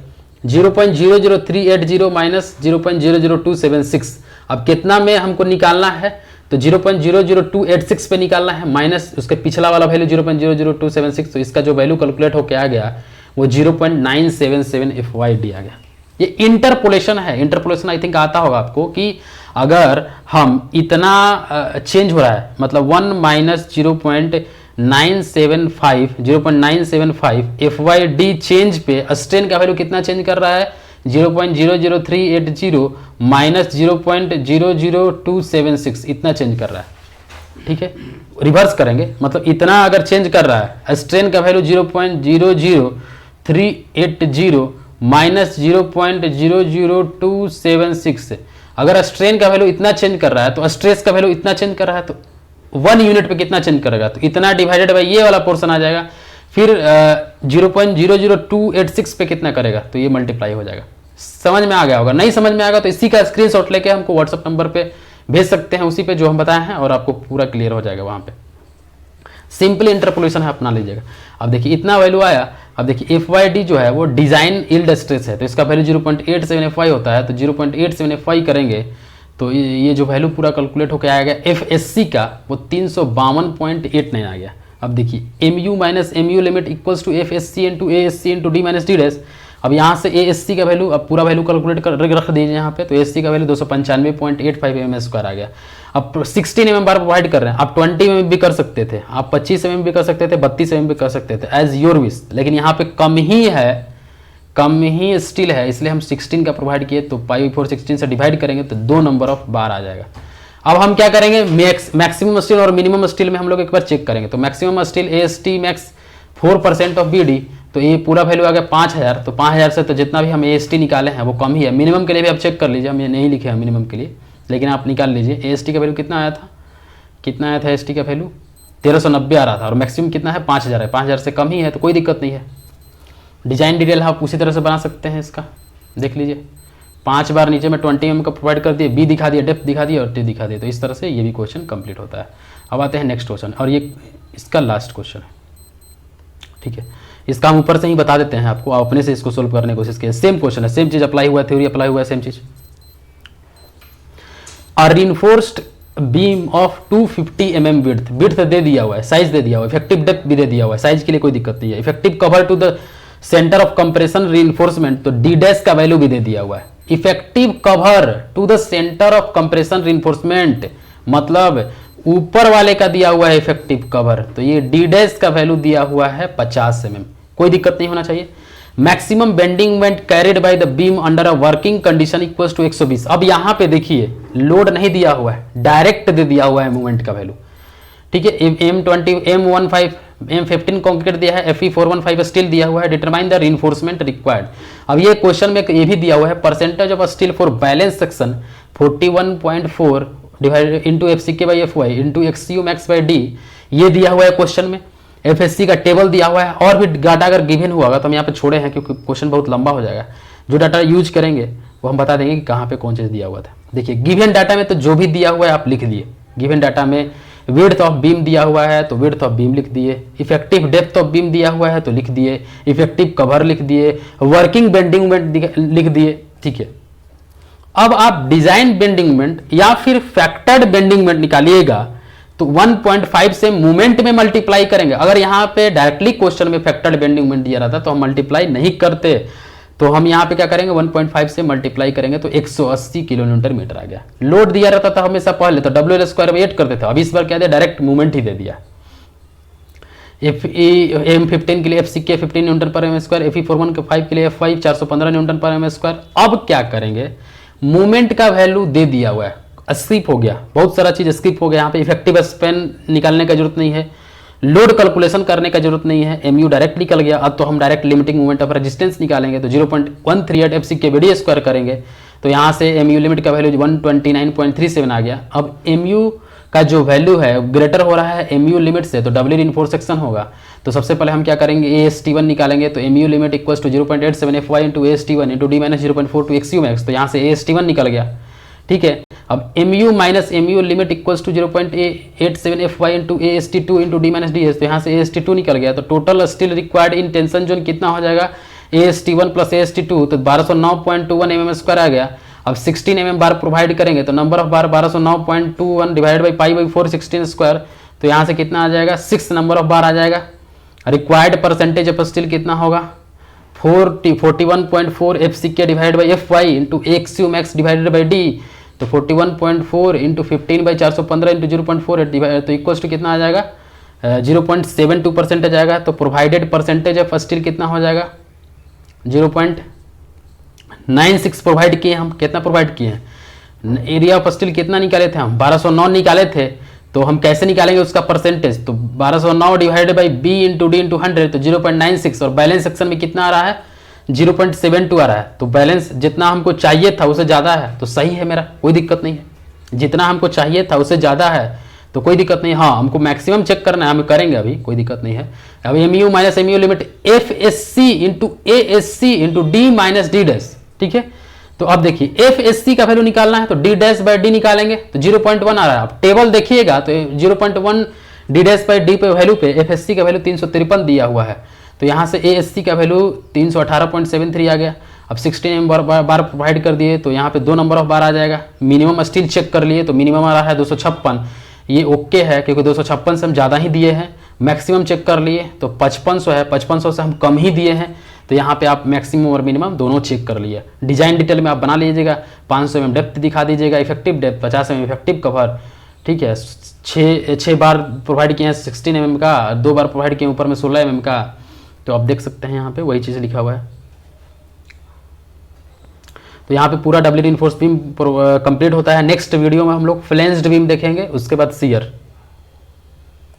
0.00380 minus 0.00276। अब कितना में हमको निकालना है, तो 0.00286 पे निकालना है, माइनस उसके पिछला वाला वैल्यू 0.00276। तो इसका जो वैल्यू कैलकुलेट होकर आ गया वो 0.977 FYD आ गया। ये इंटरपोलेशन है। इंटरपोलेशन आई थिंक आता होगा आपको कि अगर हम इतना चेंज हो रहा है, मतलब 1 माइनस 0.975 FYD चेंज पे स्ट्रेन का वैल्यू कितना चेंज कर रहा है, 0.00380 माइनस 0.00276 इतना चेंज कर रहा है। ठीक है, रिवर्स करेंगे, मतलब इतना अगर चेंज कर रहा है, स्ट्रेन का वैल्यू 0.00380 माइनस 0.00276 है। अगर स्ट्रेन का वैल्यू इतना चेंज कर रहा है तो स्ट्रेस का वैल्यू इतना चेंज कर रहा है, तो 1 यूनिट पे कितना चेंज करेगा, तो इतना डिवाइडेड बाई ये वाला पोर्शन आ जाएगा। फिर 0.00286 पे कितना करेगा, तो ये मल्टीप्लाई हो जाएगा। समझ में आ गया होगा, नहीं समझ में आएगा तो इसी का स्क्रीनशॉट लेके हमको व्हाट्सएप नंबर पे भेज सकते हैं, उसी पे जो हम बताए हैं, और आपको पूरा क्लियर हो जाएगा। वहां पे सिंपल इंटरपोलेशन है, अपना लीजिएगा। अब देखिए इतना वैल्यू आया। अब देखिए FYD जो है वो डिजाइन यील्ड स्ट्रेस है, तो इसका वैल्यू 0.875 होता है, तो 0.875 करेंगे तो ये जो वैल्यू पूरा कैलकुलेट होकर आएगा FSC का, वो 352.89 आ गया। अब देखिए MU minus MU limit equals to FSC into ASC into D minus D dash. अब यहाँ से ASC का वैल्यू, अब पूरा वैल्यू कैलकुलेट कर रख दीजिए यहाँ पे, तो ASC का वैल्यू 295.85 mm² आ गया। अब 16 mm बार प्रोवाइड कर रहे हैं, आप 20 mm भी कर सकते थे, आप 25 mm भी कर सकते थे, 32 mm भी कर सकते थे, एज योर विश, लेकिन यहाँ पे कम ही स्टिल है, इसलिए हम 16 का प्रोवाइड किए। तो π/4 16 से डिवाइड करेंगे तो 2 नंबर ऑफ बार आ जाएगा। अब हम क्या करेंगे, मैक्सिमम स्टील और मिनिमम स्टील में हम लोग एक बार चेक करेंगे। तो maximum steel AST max 4% of BD, तो ये पूरा वैल्यू आ गया 5000। तो 5000 से तो जितना भी हम AST निकाले हैं वो कम ही है। मिनिमम के लिए भी आप चेक कर लीजिए, हम ये नहीं लिखे हैं मिनिमम के लिए, लेकिन आप निकाल लीजिए। AST का वैल्यू कितना आया था, AST का वैल्यू 1390 आ रहा था, और मैक्सिमम कितना है 5000 है। 5000 से कम ही है तो कोई दिक्कत नहीं है। डिजाइन डिटेल आप उसी तरह से बना सकते हैं, इसका देख लीजिए। 5 बार नीचे में 20 mm का प्रोवाइड कर दिए, बी दिखा दिया, डेप्थ दिखा दिया और टी दिखा दिया। तो इस तरह से ये भी क्वेश्चन कंप्लीट होता है। अब आते हैं नेक्स्ट क्वेश्चन, और ये इसका लास्ट क्वेश्चन है, ठीक है। इसका हम ऊपर से ही बता देते हैं आपको, आप अपने से इसको सोल्व करने की कोशिश कीजिए। सेम क्वेश्चन है, सेम चीज अप्लाई हुआ है, थ्योरी अप्लाई हुआ है, सेम चीज। A reinforced beam of 250 mm width दे दिया हुआ है, साइज दे दिया हुआ है, इफेक्टिव डेप्थ भी दे दिया हुआ है, साइज के लिए कोई दिक्कत नहीं है। Effective cover to the centre of compression reinforcement, तो D डैश का वैल्यू भी दे दिया हुआ है। Effective cover to the centre of compression reinforcement, मतलब ऊपर वाले का दिया हुआ है इफेक्टिव कवर, तो ये D डैश का वैल्यू दिया हुआ है 50 mm, कोई दिक्कत नहीं होना चाहिए। Maximum bending moment carried by the beam under a working condition equals to 120। अब यहाँ पे देखिए लोड नहीं दिया हुआ है, डायरेक्ट दे दिया हुआ है मूवमेंट का वैल्यू, ठीक है। M20 M15 M15 कॉन्क्रीट दिया है, Fe415 स्टील दिया हुआ है। Determine the reinforcement required. अब ये क्वेश्चन में ये भी दिया हुआ है, percentage of steel for balance section 41.4 divided into FCK/FY into XCU max by D, ये दिया हुआ है क्वेश्चन में। FSC का टेबल दिया हुआ है, और भी डाटा अगर गिवन हुआ होगा तो हम यहाँ पे छोड़े हैं क्योंकि क्वेश्चन बहुत लंबा हो जाएगा। जो डाटा यूज करेंगे वो हम बता देंगे कि कहाँ पे कौन चीज़ दिया हुआ था। देखिए गिवन डाटा में तो जो भी दिया हुआ है आप लिख दिए। गिवन डाटा में विड्थ ऑफ बीम दिया हुआ है तो विड्थ ऑफ बीम लिख दिए, इफेक्टिव डेप्थ ऑफ बीम दिया हुआ है तो लिख दिए, इफेक्टिव कवर लिख दिए, वर्किंग बेंडिंग मोमेंट लिख दिए, ठीक है। अब आप डिजाइन बेंडिंग मोमेंट या फिर फैक्टर्ड बेंडिंग मोमेंट निकालिएगा तो 1.5 से मूवमेंट में मल्टीप्लाई करेंगे। अगर यहाँ पे डायरेक्टली क्वेश्चन में फैक्टर्ड बेंडिंग मोमेंट दिया रहता तो हम मल्टीप्लाई नहीं करते, तो हम यहाँ पे क्या करेंगे 1.5 से मल्टीप्लाई करेंगे तो 180 किलोन्यूटन मीटर आ गया। लोड दिया रहता था हमेशा पहले तो WL² में 8 करते थे, अब इस बार क्या दिया, डायरेक्ट मूवमेंट ही दे दिया। M15 के लिए FCK 15 न्यूटन पर mm², Fe415 के लिए F5 415 न्यूटन पर mm²। अब क्या करेंगे, मूवमेंट का वैल्यू दे दिया हुआ है, स्किप हो गया, बहुत सारा चीज स्किप हो गया। यहाँ पे इफेक्टिव स्पेन निकालने का जरूरत नहीं है, लोड कैलकुलेशन करने का जरूरत नहीं है, MU डायरेक्ट निकल गया। अब तो हम direct limiting movement of resistance निकालेंगे तो 0.138 FCK VD² करेंगे, तो यहाँ से MU लिमिट का वैल्यू 129.37 आ गया। अब MU का जो वैल्यू है ग्रेटर हो रहा है MU लिमिट से, तो डबल रीइंफोर्स सेक्शन होगा। तो सबसे पहले हम क्या करेंगे, AST1 निकालेंगे, तो MU limit equals to 0.87 FY into AST1 into D minus 0.42 XU max, तो यहाँ से AST1 निकल गया, ठीक है। अब MU minus MU limit equals to 0.87 FY into AST2 into D minus DS, तो यहाँ से AST2 निकल गया। तो total steel required in tension zone कितना हो जाएगा, AST1 प्लस AST2, तो 1209.21 mm² आ गया। अब 16 mm बार प्रोवाइड करेंगे तो number of bar 1209.21 divided by π/4 16², तो यहाँ से कितना आ जाएगा, 6 नंबर ऑफ बार आ जाएगा। रिक्वायर्ड परसेंटेज ऑफ स्टील कितना होगा, 41.4 FCK divided by FY into XU max divided by D, तो 41.4 इंटू 15/415 इंटू 0.48 तो इक्वल्स टू कितना आ जाएगा, 0.72% आ जाएगा। तो प्रोवाइडेड परसेंटेज ऑफ स्टील कितना हो जाएगा, 0.96 प्रोवाइड किए हम। कितना प्रोवाइड किए हैं, एरिया ऑफ स्टील कितना निकाले थे हम, 1209 निकाले थे, तो हम कैसे निकालेंगे उसका परसेंटेज, तो 1209 divided by B into D into 100 तो 0.96, और बैलेंस सेक्शन में कितना आ रहा है 0.72 आ रहा है। तो बैलेंस जितना हमको चाहिए था उससे ज़्यादा है तो सही है, मेरा कोई दिक्कत नहीं है। जितना हमको चाहिए था उससे ज़्यादा है तो कोई दिक्कत नहीं। हाँ, हमको मैक्सिमम चेक करना है, हम करेंगे अभी, कोई दिक्कत नहीं है। अभी M U minus M U limit F S C into A S C into D minus D dash, ठीक है। तो अब देखिए एफ एस सी का वैल्यू निकालना है तो डी डैश बाई डी निकालेंगे तो 0.1 आ रहा है। अब टेबल देखिएगा तो 0.1 डी डैश बाई डी पे वैल्यू पे एफ एस सी का वैल्यू 353 दिया हुआ है, तो यहाँ से ए एस सी का वैल्यू 318.73 आ गया। अब 16 बार प्रोवाइड कर दिए तो यहाँ पे 2 नंबर ऑफ बार आ जाएगा। मिनिमम स्टिल चेक कर लिए तो मिनिमम आ रहा है 256, ये ओके है क्योंकि 256 से हम ज़्यादा ही दिए हैं। मैक्सिमम चेक कर लिए तो 5500 है, 5500 से हम कम ही दिए हैं, तो यहाँ पे आप मैक्सिमम और मिनिमम दोनों चेक कर लिए। डिजाइन डिटेल में आप बना लीजिएगा, 500 mm डेप्थ दिखा दीजिएगा, effective depth 50 mm effective cover, ठीक है। 6 बार प्रोवाइड किए हैं 16 mm का, 2 बार प्रोवाइड किए ऊपर में 16 mm का, तो आप देख सकते हैं यहाँ पे वही चीज़ लिखा हुआ है। तो यहाँ पे पूरा डबल रीइंफोर्स्ड बीम कंप्लीट होता है। नेक्स्ट वीडियो में हम लोग फ्लेंस्ड बीम देखेंगे, उसके बाद शियर।